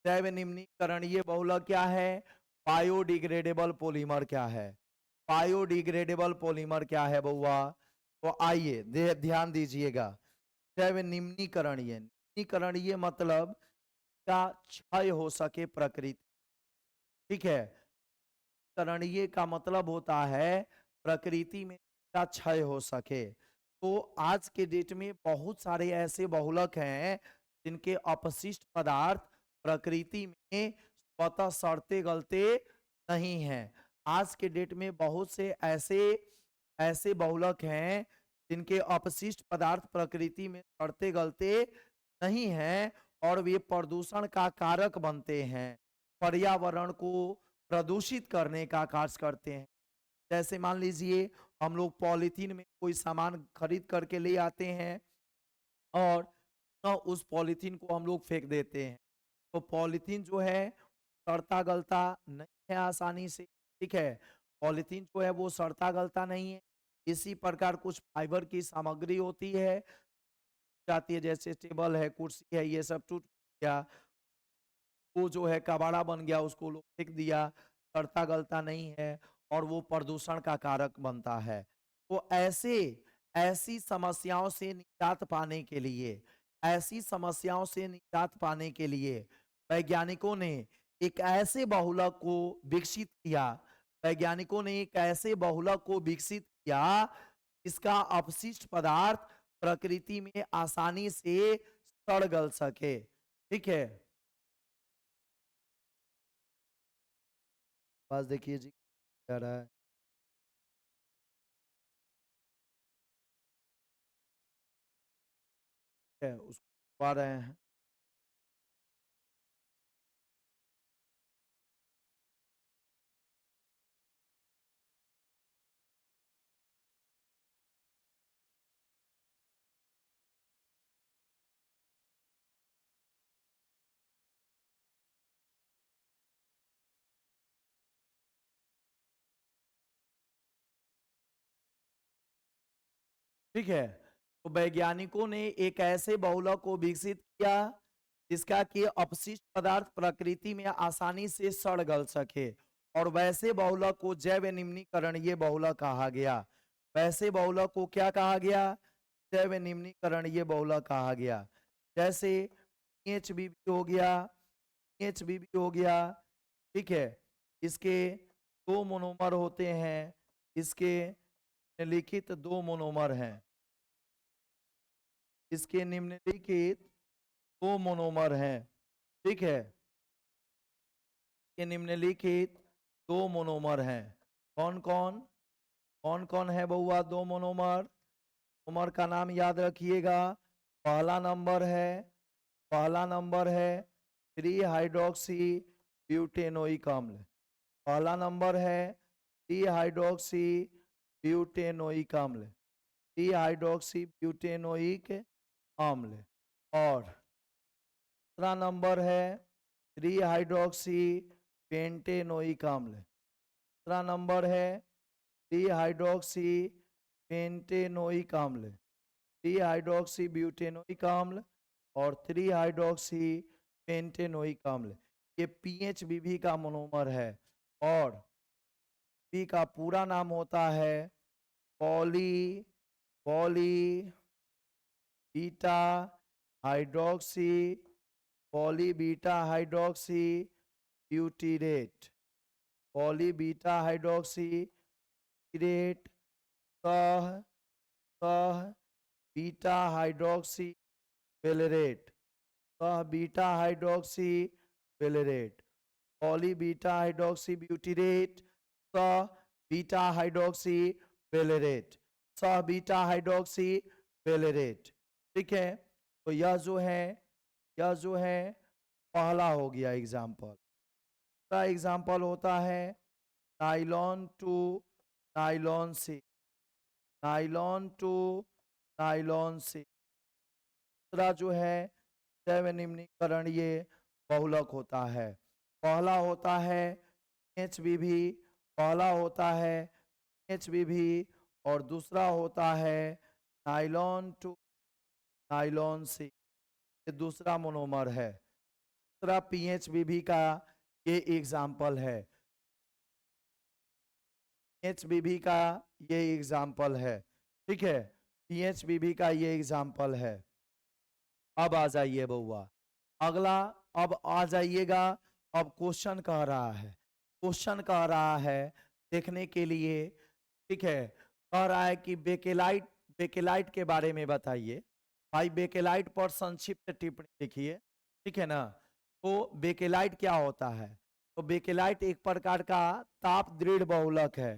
जैव निम्नीकरणीय बहुलक क्या है? बायोडिग्रेडेबल पॉलीमर क्या है? बायोडिग्रेडेबल पॉलीमर क्या है बउआ? तो आइए ध्यान दीजिएगा। जैव निम्नीकरणीय, निम्नीकरणीय मतलब क्या? क्षय हो सके प्रकृति। ठीक है, करणीय का मतलब होता है प्रकृति में का क्षय हो सके। तो आज के डेट में बहुत सारे ऐसे बहुलक हैं जिनके अपशिष्ट पदार्थ प्रकृति में स्वतः सड़ते गलते नहीं हैं। आज के डेट में बहुत से ऐसे ऐसे बहुलक हैं जिनके अपशिष्ट पदार्थ प्रकृति में सड़ते गलते नहीं हैं और वे प्रदूषण का कारक बनते हैं, पर्यावरण को प्रदूषित करने का कार्य करते हैं। जैसे मान लीजिए हम लोग पॉलीथीन में कोई सामान खरीद करके ले आते हैं और उस पॉलीथीन को हम लोग फेंक देते हैं। तो पॉलीथीन जो है सड़ता गलता नहीं है आसानी से। ठीक है, पॉलीथीन जो है वो सड़ता गलता नहीं है। इसी प्रकार कुछ फाइबर की सामग्री होती है जाती है, जैसे टेबल है, कुर्सी है, ये सब टूट गया, वो जो है कबाड़ा बन गया, उसको लोग फेंक दिया, सड़ता गलता नहीं है और वो प्रदूषण का कारक बनता है। तो ऐसे ऐसी समस्याओं से निजात पाने के लिए, ऐसी समस्याओं से निजात पाने के लिए वैज्ञानिकों ने एक ऐसे बहुलक को विकसित किया। वैज्ञानिकों ने एक ऐसे बहुलक को विकसित किया इसका अपशिष्ट पदार्थ प्रकृति में आसानी से सड़ गल सके। ठीक है, बस देखिए जी क्या रहा है उसको पा रहे हैं। ठीक है, तो वैज्ञानिकों ने एक ऐसे बहुलक को विकसित किया जिसका कि अपशिष्ट पदार्थ प्रकृति में आसानी से सड़ गल सके और वैसे बहुलक को जैव निम्नीकरणीय बहुलक कहा गया। वैसे बहुलक को क्या कहा गया? जैव निम्नीकरणीय बहुलक कहा गया। जैसे एचबीबी हो गया, एचबीबी हो गया। ठीक है, इसके दो मोनोमर होते हैं, इसके निम्नलिखित दो मोनोमर हैं, इसके निम्नलिखित दो मोनोमर हैं। ठीक है, ये निम्नलिखित दो मोनोमर हैं। कौन कौन? कौन कौन है बउआ दो मोनोमर? मोनोमर का नाम याद रखिएगा। पहला नंबर है, पहला नंबर है 3 हाइड्रोक्सी ब्यूटेनोइक अम्ल। पहला नंबर है 3 हाइड्रोक्सी ब्यूटेनोइक अम्ल, 3 हाइड्रोक्सी ब्यूटेनोइक अम्ल। और दूसरा नंबर है 3 हाइड्रोक्सी पेंटेनोइक अम्ल। दूसरा नंबर है 3 हाइड्रोक्सी पेंटेनोइक अम्ल, 3 हाइड्रोक्सी ब्यूटेनोइक अम्ल और 3 हाइड्रोक्सी पेंटेनोइक अम्ल। ये पीएचबीवी का मोनोमर है और बी का पूरा नाम होता है poly poly beta hydroxy poly beta hydroxy butyrate, poly beta hydroxy butyrate सह सह बीटा हाइड्रोक्सी बेलेरेट, सह beta hydroxy valerate, poly beta hydroxy butyrate सह बीटा हाइड्रोक्सी बेलेरेट, सह बीटा हाइड्रोक्सी बेलेरेट। ठीक है, तो यह जो है पहला हो गया एग्जाम्पल। दूसरा एग्जाम्पल होता है नाइलॉन टू नाइलॉन से, नाइलॉन टू नाइलॉन से। दूसरा जो है जैव निम्नीकरण ये बहुलक होता है। पहला होता है एचबीवी, पहला होता है एचबीवी और दूसरा होता है नाइलॉन टू नाइलॉन सी, ये दूसरा मोनोमर है। दूसरा पीएचबीवी का ये एग्जाम्पल है, एचबीवी का ये एग्जाम्पल है, ठीक है, पीएचबीवी का ये एग्जाम्पल है। अब आ जाइए बउआ अगला, अब आ जाइएगा। अब क्वेश्चन कह रहा है, क्वेश्चन कह रहा है देखने के लिए, ठीक है, कह रहा है कि बेकेलाइट, बेकेलाइट के बारे में बताइए। भाई बेकेलाइट पर संक्षिप्त टिप्पणी लिखिए, ठीक है ना। तो बेकेलाइट क्या होता है? तो बेकेलाइट एक प्रकार का ताप दृढ़ बहुलक है।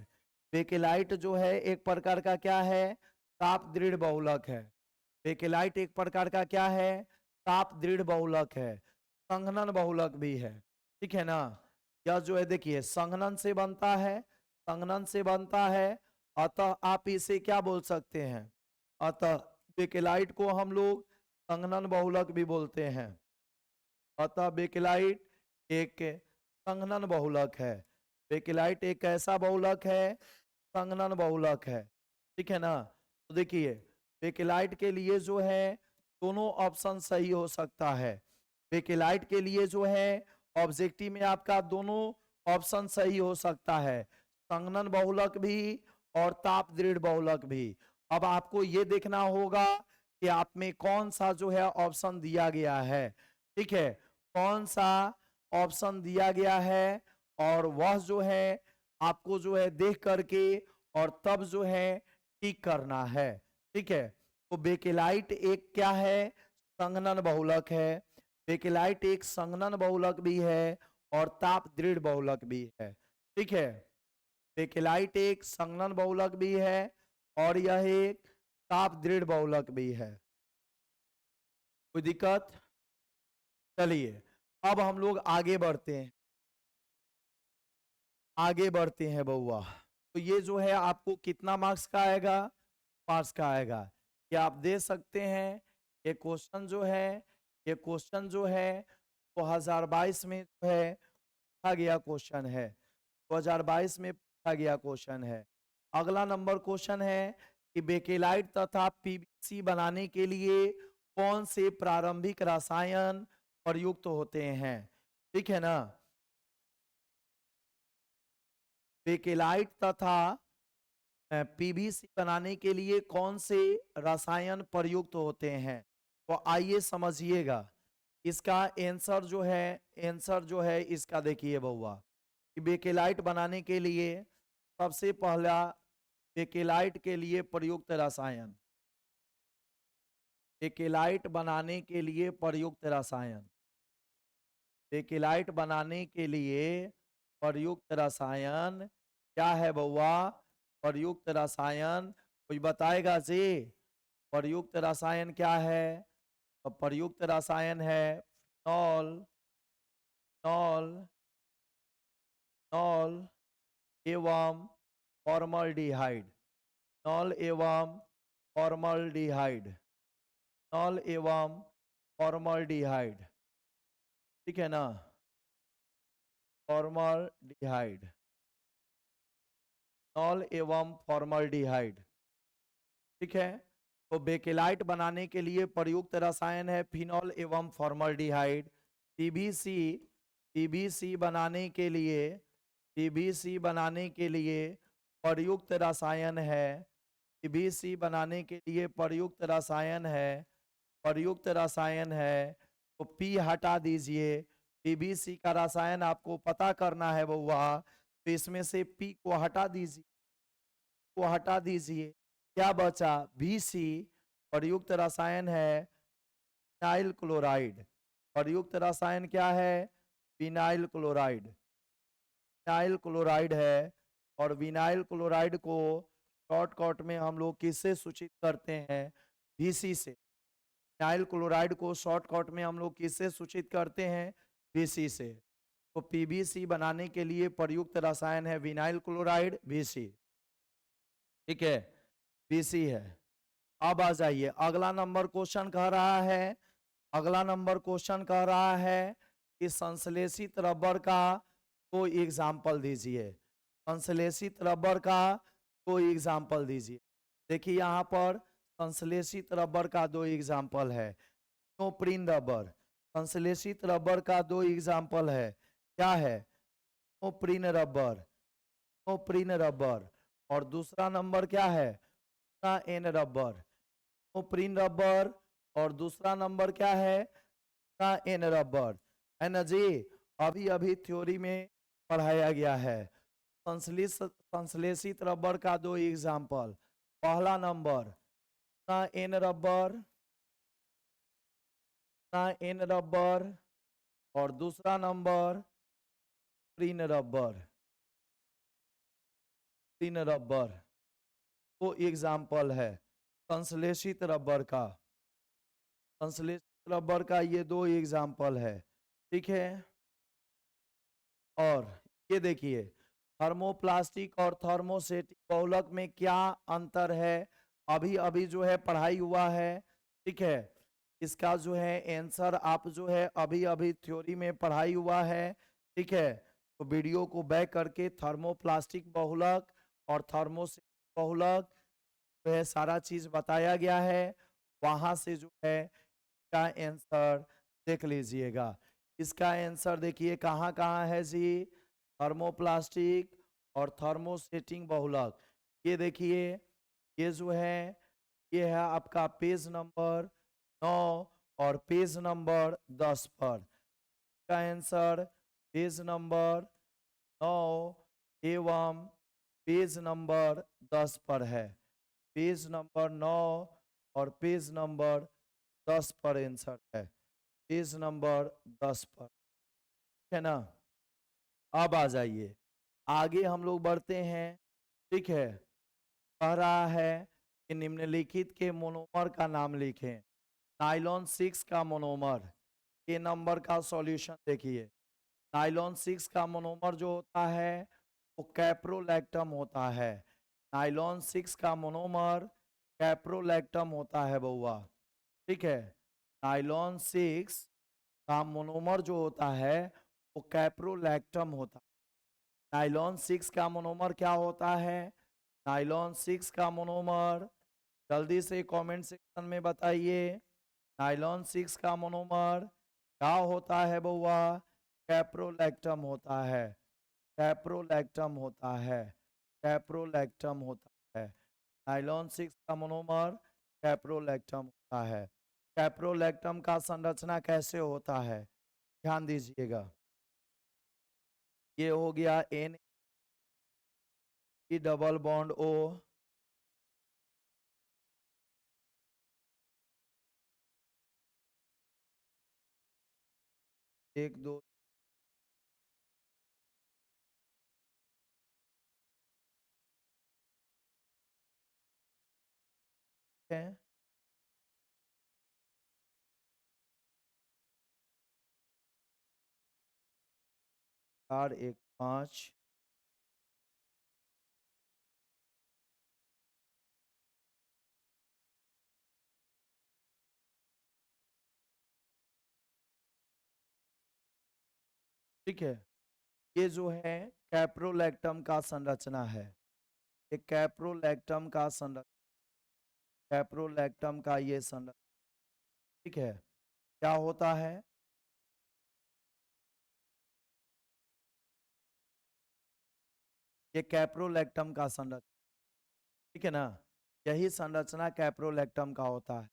बेकेलाइट जो है एक प्रकार का क्या है? ताप दृढ़ बहुलक है। बेकेलाइट एक प्रकार का क्या है? ताप दृढ़ बहुलक है, संघनन बहुलक भी है, ठीक है ना। यह जो है देखिए संघनन से बनता है, संघनन से बनता है, अतः आप इसे क्या बोल सकते हैं? अतः बेकेलाइट को हम लोग संघनन बहुलक भी बोलते हैं। अतः बेकेलाइट एक संघनन बहुलक है। बेकेलाइट एक ऐसा बहुलक है, संघनन बहुलक है, ठीक है ना। तो देखिए बेकेलाइट के लिए जो है दोनों ऑप्शन सही हो सकता है। बेकेलाइट के लिए जो है ऑब्जेक्टिव में आपका दोनों ऑप्शन सही हो सकता है, संघनन बहुलक भी और ताप दृढ़ बहुलक भी। अब आपको ये देखना होगा कि आप में कौन सा जो है ऑप्शन दिया गया है, ठीक है, कौन सा ऑप्शन दिया गया है, और वह जो है आपको जो है देख करके और तब जो है टिक करना है, ठीक है। तो बेकेलाइट एक क्या है? संघनन बहुलक है। बेकेलाइट एक संघनन बहुलक भी है और ताप दृढ़ बहुलक भी है, ठीक है। बेकेलाइट एक संघनन बहुलक भी है और यह एक ताप दृढ़ बहुलक भी है। कोई दिक्कत? चलिए अब हम लोग आगे बढ़ते हैं, आगे बढ़ते हैं बउआ। तो ये जो है आपको कितना मार्क्स का आएगा? 5 का आएगा। क्या आप दे सकते हैं? ये क्वेश्चन जो है, ये क्वेश्चन जो है 2022 में जो है पूछा गया क्वेश्चन है, 2022 में पूछा गया क्वेश्चन है। अगला नंबर क्वेश्चन है कि बेकेलाइट तथा पीवीसी बनाने के लिए कौन से प्रारंभिक रसायन प्रयुक्त होते हैं, ठीक है ना। बेकेलाइट तथा पीवीसी बनाने के लिए कौन से रसायन प्रयुक्त होते हैं? तो आइए समझिएगा इसका आंसर जो है, आंसर जो है इसका देखिए बउआ कि बेकेलाइट बनाने के लिए सबसे पहला बेकेलाइट के लिए प्रयुक्त रसायन, बेकेलाइट बनाने के लिए प्रयुक्त रसायन, बेकेलाइट बनाने के लिए प्रयुक्त रसायन क्या है बउआ? प्रयुक्त रसायन कोई बताएगा जी? प्रयुक्त रसायन क्या है? तो प्रयुक्त रसायन है फिनॉल, फिनॉल, फिनॉल एवं फॉर्मल्डिहाइड, फिनॉल एवं फॉर्मल्डिहाइड, फिनॉल एवं फॉर्मल्डिहाइड, ठीक है ना, फॉर्मल्डिहाइड, फिनॉल एवं फॉर्मल्डिहाइड, ठीक है। तो बेकेलाइट बनाने के लिए प्रयुक्त रसायन है फिनॉल एवं फॉर्मल्डिहाइड। पीवीसी, पीवीसी बनाने के लिए, पीवीसी बनाने के लिए प्रयुक्त रसायन है, पीवीसी बनाने के लिए प्रयुक्त रसायन है, प्रयुक्त रसायन है। तो पी हटा दीजिए, पीवीसी का रसायन आपको पता करना है बउआ, तो इसमें से पी को हटा दीजिए, को हटा दीजिए, क्या बचा? बीसी। प्रयुक्त रसायन है विनाइल क्लोराइड, प्रयुक्त रसायन क्या है? विनाइल क्लोराइड, विनाइल क्लोराइड है। और विनाइल क्लोराइड को शॉर्टकट में हम लोग किससे सूचित करते हैं? वीसी से। विनाइल क्लोराइड को शॉर्टकट में हम लोग किससे सूचित करते हैं? वीसी से। तो पीवीसी बनाने के लिए प्रयुक्त रसायन है विनाइल क्लोराइड, वीसी, ठीक है, वीसी है। अब आ जाइए, अगला नंबर क्वेश्चन कह रहा है, अगला नंबर क्वेश्चन कह रहा है कि संश्लेषित रबर का कोई एग्जाम्पल दीजिए, संश्लेषित रबर का कोई एग्जाम्पल दीजिए। देखिए यहाँ पर संश्लेषित रबर का दो एग्जाम्पल है, नियोप्रीन रबर, संश्लेषित रबर का दो एग्जाम्पल है, क्या है, नियोप्रीन रबर, नियोप्रीन रबर, और दूसरा नंबर क्या है, एन रबर, नियोप्रीन रबर, और दूसरा नंबर क्या है, एन रबर, है ना जी। अभी अभी थ्योरी में पढ़ाया गया है। संश्लेषित रबर का दो एग्जाम्पल, पहला number N rubber, N rubber, और दूसरा नंबर प्रीन रबर, प्रीन रबर, वो एग्जाम्पल है संश्लेषित रबर का, संश्लेषित रबर का ये दो एग्जाम्पल है, ठीक है। और ये देखिए थर्मोप्लास्टिक और थर्मोसेटिक बहुलक में क्या अंतर है, अभी अभी जो है पढ़ाई हुआ है, ठीक है। इसका जो है आंसर आप जो है अभी अभी थ्योरी में पढ़ाई हुआ है, ठीक है। तो वीडियो को बैक करके थर्मोप्लास्टिक बहुलक और थर्मोसेटिक बहुलक जो है सारा चीज बताया गया है, वहां से जो है का आंसर देख लीजिएगा। इसका आंसर देखिए कहाँ कहाँ है जी, थर्मोप्लास्टिक और थर्मोसेटिंग बहुलक, ये देखिए, ये जो है ये है आपका पेज नंबर 9 और पेज नंबर 10 पर, का आंसर पेज नंबर 9 एवं पेज नंबर 10 पर है, पेज नंबर 9 और पेज नंबर 10 पर आंसर है, पेज नंबर 10 पर, है ना। अब आ जाइए आगे हम लोग बढ़ते हैं, ठीक है। कह रहा है कि निम्नलिखित के मोनोमर का नाम लिखें, नाइलॉन 6 का मोनोमर, ए नंबर का सॉल्यूशन देखिए, नाइलॉन 6 का मोनोमर जो होता है वो कैप्रोलैक्टम होता है, नाइलॉन 6 का मोनोमर कैप्रोलैक्टम होता है बउआ, ठीक है। नाइलॉन 6 का मोनोमर जो होता है वो कैप्रोलैक्टम होता है, नाइलॉन 6 का मोनोमर क्या होता है, नाइलॉन 6 का मोनोमर, जल्दी से कमेंट सेक्शन में बताइए, नाइलॉन 6 का मोनोमर क्या होता है बउआ, कैप्रोलैक्टम होता है, कैप्रोलैक्टम होता है, कैप्रोलैक्टम होता है, नाइलॉन 6 का मोनोमर कैप्रोलैक्टम होता है। कैप्रोलैक्टम का संरचना कैसे होता है, ध्यान दीजिएगा, ये हो गया एन डबल बॉन्ड ओ, एक दो है, 4 1 5, ठीक है। ये जो है कैप्रोलैक्टम का संरचना है, ये कैप्रोलैक्टम का संरचना, कैप्रोलैक्टम का ये संरचना, ठीक है। क्या होता है, ये कैप्रोलैक्टम का संरचना, ठीक है ना, यही संरचना कैप्रोलैक्टम का होता है।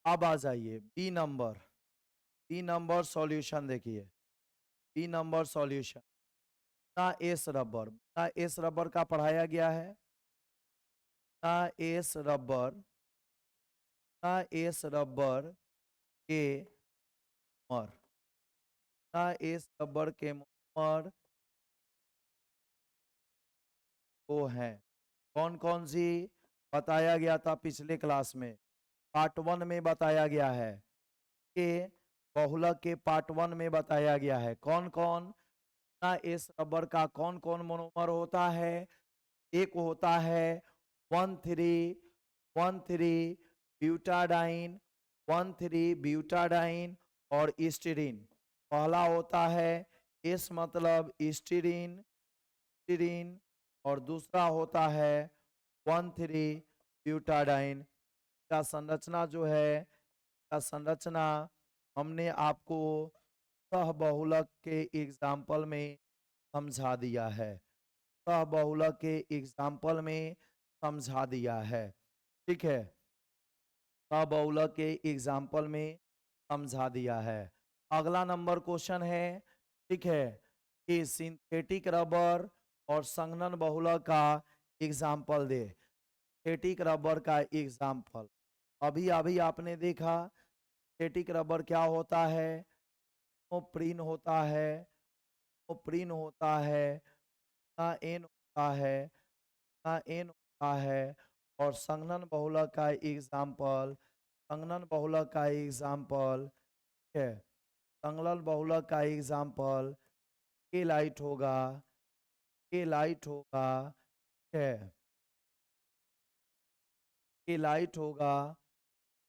अब आ जाइए B number, B number solution देखिए, बी नंबर सॉल्यूशन, ना एस रबर, ना एस रबर का पढ़ाया गया है, ना एस रबर, ना एस रबर के मर, ना एस रबर के मर को है, कौन कौन सी, बताया गया था पिछले क्लास में, पार्ट 1 में बताया गया है, कि बहुलक के पार्ट 1 में बताया गया है, कौन कौन, ना इस रबर का कौन कौन मोनोमर होता है, एक होता है 1,3 1,3 ब्यूटाडाइन, 1,3 ब्यूटाडाइन और स्टीरीन। पहला होता है इस मतलब स्टीरीन, स्टीरीन, और दूसरा होता है 1,3 ब्यूटाडाइन। का संरचना जो है, का संरचना हमने आपको सहबहुलक के एग्जाम्पल में समझा दिया है, सहबहुलक के एग्जाम्पल में समझा दिया है। ठीक है, सहबहुलक के एग्जाम्पल में समझा दिया है। अगला नंबर क्वेश्चन है, ठीक है, कि सिंथेटिक रबर और संघनन बहुलक का एग्जाम्पल दे। सिंथेटिक रबर का एग्जाम्पल अभी अभी आपने देखा। सिंथेटिक रबर क्या होता है? प्रीन होता है, प्रीन होता है, एन होता है, एन होता है। और संघनन बहुलक का एग्जाम्पल, संघनन बहुलक का एग्जाम्पल है, संघनन बहुलक का एग्जाम्पल के लाइट होगा, के लाइट होगा, है, के लाइट होगा।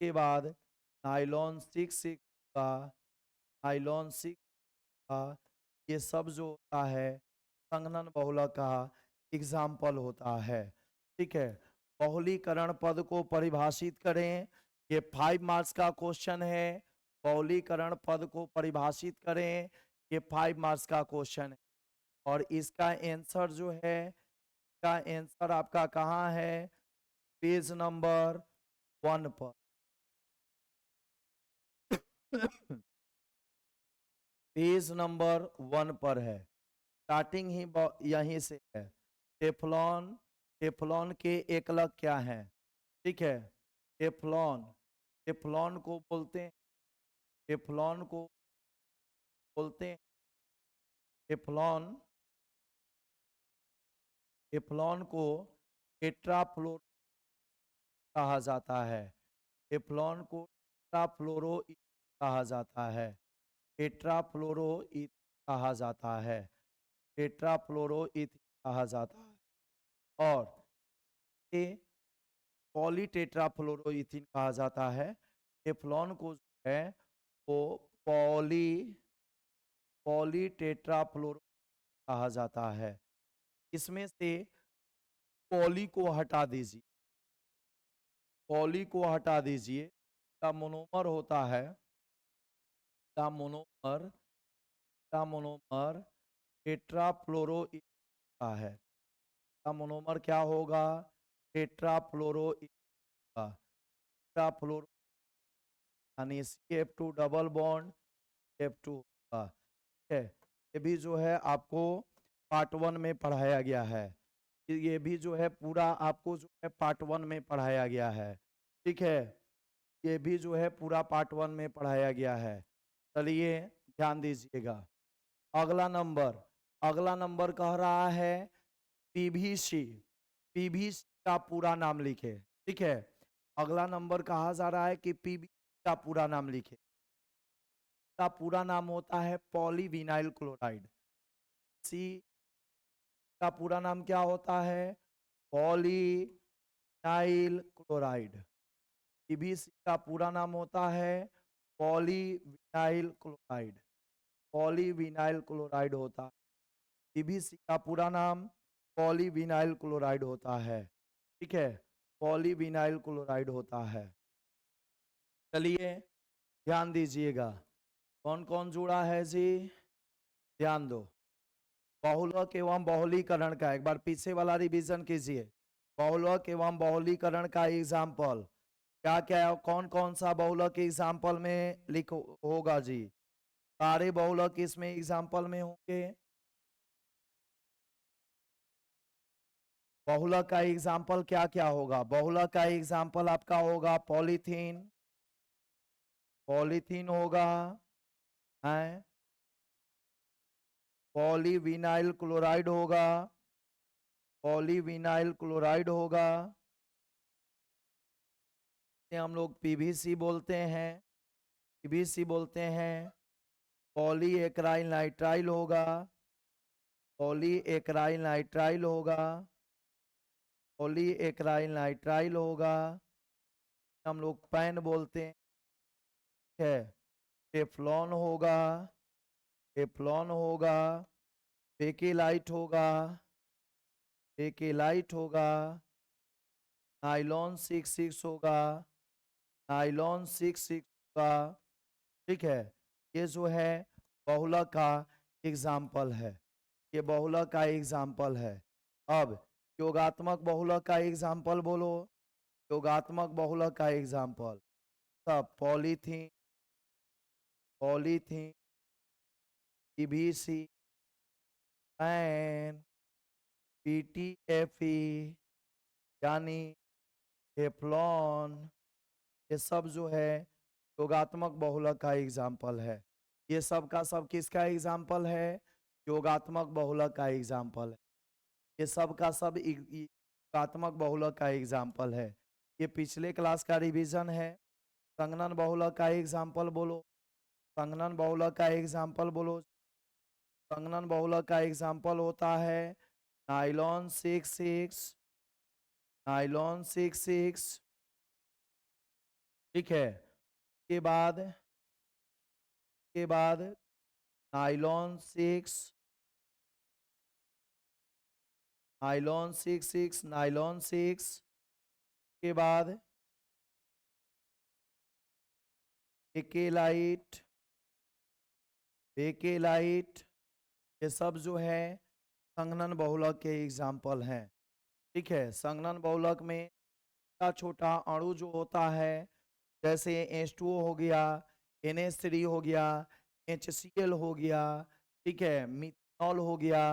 के बाद नाइलॉन 6 होगा, नाइलॉन 6 का। ये सब जो होता है संघनन बहुलक का एग्जाम्पल होता है। ठीक है, बहुलीकरण पद को परिभाषित करें। ये 5 मार्क्स का क्वेश्चन है। बहुलीकरण पद को परिभाषित करें, ये 5 मार्क्स का क्वेश्चन है। और इसका आंसर जो है, इसका आंसर आपका कहाँ है? पेज नंबर 1 पर। पेज नंबर 1 पर है, स्टार्टिंग ही यहीं से है। टेफ्लॉन, टेफ्लॉन के एकलक क्या है? ठीक है, टेफ्लॉन, टेफ्लॉन को बोलते हैं, टेफ्लॉन को बोलते हैं, टेफ्लॉन, टेफ्लॉन को टेट्राफ्लोरो कहा जाता है। टेफ्लॉन को टेट्राफ्लोरो कहा जाता है, टेट्राफ्लोरो कहा जाता है, टेट्राफ्लोरो कहा जाता है। और ये पॉलीटेट्राफ्लोरोइथीन कहा जाता है। टेफ्लॉन को जो है वो पॉलीटेट्राफ्लोरो कहा जाता है। इसमें से पॉली को हटा दीजिए, पॉली को हटा दीजिए। का मोनोमर होता है, का मोनोमर, का मोनोमर टेट्राफ्लोरो का है। का मोनोमर क्या होगा? टेट्राफ्लोरो का, टेट्राफ्लोरो यानी CF2 डबल बॉन्ड F2 का है। ये भी जो है आपको पार्ट 1 में पढ़ाया गया है। ये भी जो है पूरा आपको जो है पार्ट 1 में पढ़ाया गया है। ठीक है, ये भी जो है पूरा पार्ट 1 में पढ़ाया गया है। चलिए ध्यान दीजिएगा। अगला नंबर, अगला नंबर कह रहा है पीवीसी, पीवीसी का पूरा नाम लिखे। ठीक है, अगला नंबर कहा जा रहा है कि पीवीसी का पूरा नाम लिखे। का पूरा नाम होता है पॉलीविनाइल क्लोराइड। सी का पूरा नाम क्या होता है? Polyvinyl chloride. पीवीसी का पूरा नाम होता है पॉलीविनाइल क्लोराइड, पॉलीविनाइल क्लोराइड होता है। पीवीसी का पूरा नाम पॉलीविनाइल क्लोराइड होता है। ठीक है, पॉलीविनाइल क्लोराइड होता है। चलिए ध्यान दीजिएगा, कौन कौन जुड़ा है जी? ध्यान दो। बहुलक एवं बहुलीकरण का एक बार पीछे वाला रिवीजन कीजिए। बहुलक एवं बहुलीकरण का एग्जाम्पल क्या क्या है? कौन कौन सा बहुलक एग्जाम्पल में लिखो होगा जी? सारे बहुलक इसमें एग्जाम्पल में होंगे। बहुलक का एग्जाम्पल क्या क्या होगा? बहुलक का एग्जाम्पल आपका होगा पॉलीथीन, पॉलीथीन होगा, है, पॉलीविनाइल क्लोराइड होगा, पॉलीविनाइल क्लोराइड होगा, हम लोग पीवीसी बोलते हैं, पीवीसी बोलते हैं। पॉली एक्राइल नाइट्राइल होगा, पॉली एक्राइल नाइट्राइल होगा, पॉली एक्राइल नाइट्राइल होगा। हम लोग पैन बोलते हैं, ठीक है। टेफ्लॉन होगा, टेफ्लॉन होगा, बेकेलाइट होगा, बेकेलाइट होगा, नायलॉन 66 होगा, नायलॉन 66 होगा, ठीक है। ये जो है बहुलक का एग्जाम्पल है, ये बहुलक का एग्जाम्पल है। अब योगात्मक बहुलक का एग्जाम्पल बोलो, योगात्मक बहुलक का एग्जाम्पल। सब polythene, polythene, PVC, pan, PTFE, यानी टेफ्लॉन, ये सब जो है योगात्मक बहुलक का एग्जाम्पल है। ये सब का सब किसका एग्जाम्पल है? योगात्मक बहुलक का एग्जाम्पल है। ये सब का सब योगात्मक बहुलक का एग्जाम्पल है। ये पिछले क्लास का रिवीजन है। संघनन बहुलक का एग्जाम्पल बोलो, संघनन बहुलक का एग्जाम्पल बोलो। संघनन बहुलक का एग्जाम्पल होता है नायलॉन 66, नायलॉन 66, ठीक है। के बाद नायलॉन 6, नायलॉन 66, नायलॉन 6 के बाद बेकेलाइट, बेकेलाइट, ये सब जो है संघनन बहुलक के एग्जाम्पल हैं, ठीक है। संघनन बहुलक में छोटा छोटा अणु जो होता है, जैसे H2O हो गया, NH3 हो गया, HCl हो गया, ठीक है, मिथनॉल हो गया,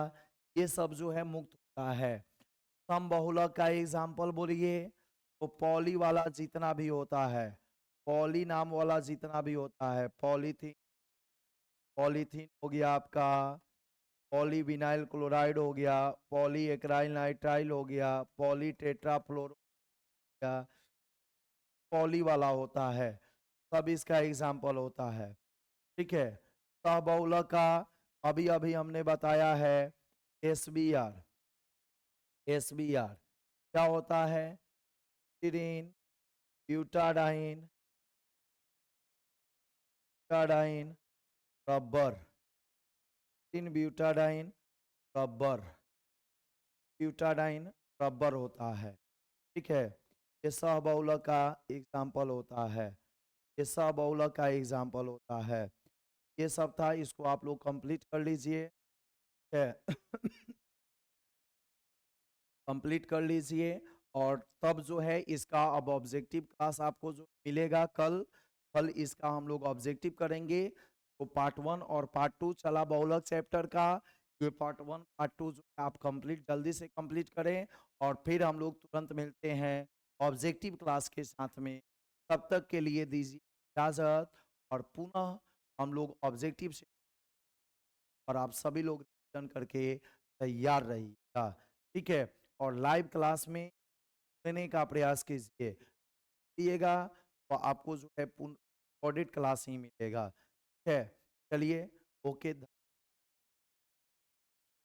ये सब जो है मुक्त होता है। समबहुलक का एग्जाम्पल बोलिए, तो पॉली वाला जितना भी होता है, पॉली नाम वाला जितना भी होता है, पॉलीथीन, पॉलीथीन हो गया आपका, पॉलीविनाइल क्लोराइड हो गया, पॉली एक्राइल नाइट्राइल हो गया, पॉली टेट्राफ्लोरो हो गया, पॉली वाला होता है, सब इसका एग्जाम्पल होता है, ठीक है। सहबहुलक का अभी अभी हमने बताया है SBr, SBr क्या होता है? स्टीरीन, ब्यूटाडाइन, ब्यूटाडाइन, रबर, तीन ब्यूटाडाइन, रबर, ब्यूटाडाइन, रबर होता है, ठीक है। ये सहबहुलक का एग्जाम्पल होता है, ये सहबहुलक का एग्जाम्पल होता है। ये सब था, इसको आप लोग कंप्लीट कर लीजिए, ठीक है। कंप्लीट कर लीजिए, और तब जो है इसका अब ऑब्जेक्टिव क्लास आपको जो मिलेगा कल, कल इसका हम लोग ऑब्जेक्टिव करेंगे। तो पार्ट 1 और पार्ट 2 चला बहुलक चैप्टर का, ये पार्ट 1 पार्ट 2 जो आप कंप्लीट जल्दी से कंप्लीट करें, और फिर हम लोग तुरंत मिलते हैं ऑब्जेक्टिव क्लास के साथ में। तब तक के लिए दीजिए इजाजत, और पुनः हम लोग ऑब्जेक्टिव से, और आप सभी लोग रिवीजन करके तैयार रहिएगा, ठीक है। और लाइव क्लास में देने का प्रयास कीजिएगा, तो आपको जो है पूर्ण ऑडिट क्लास ही मिलेगा, ठीक है। चलिए, ओके।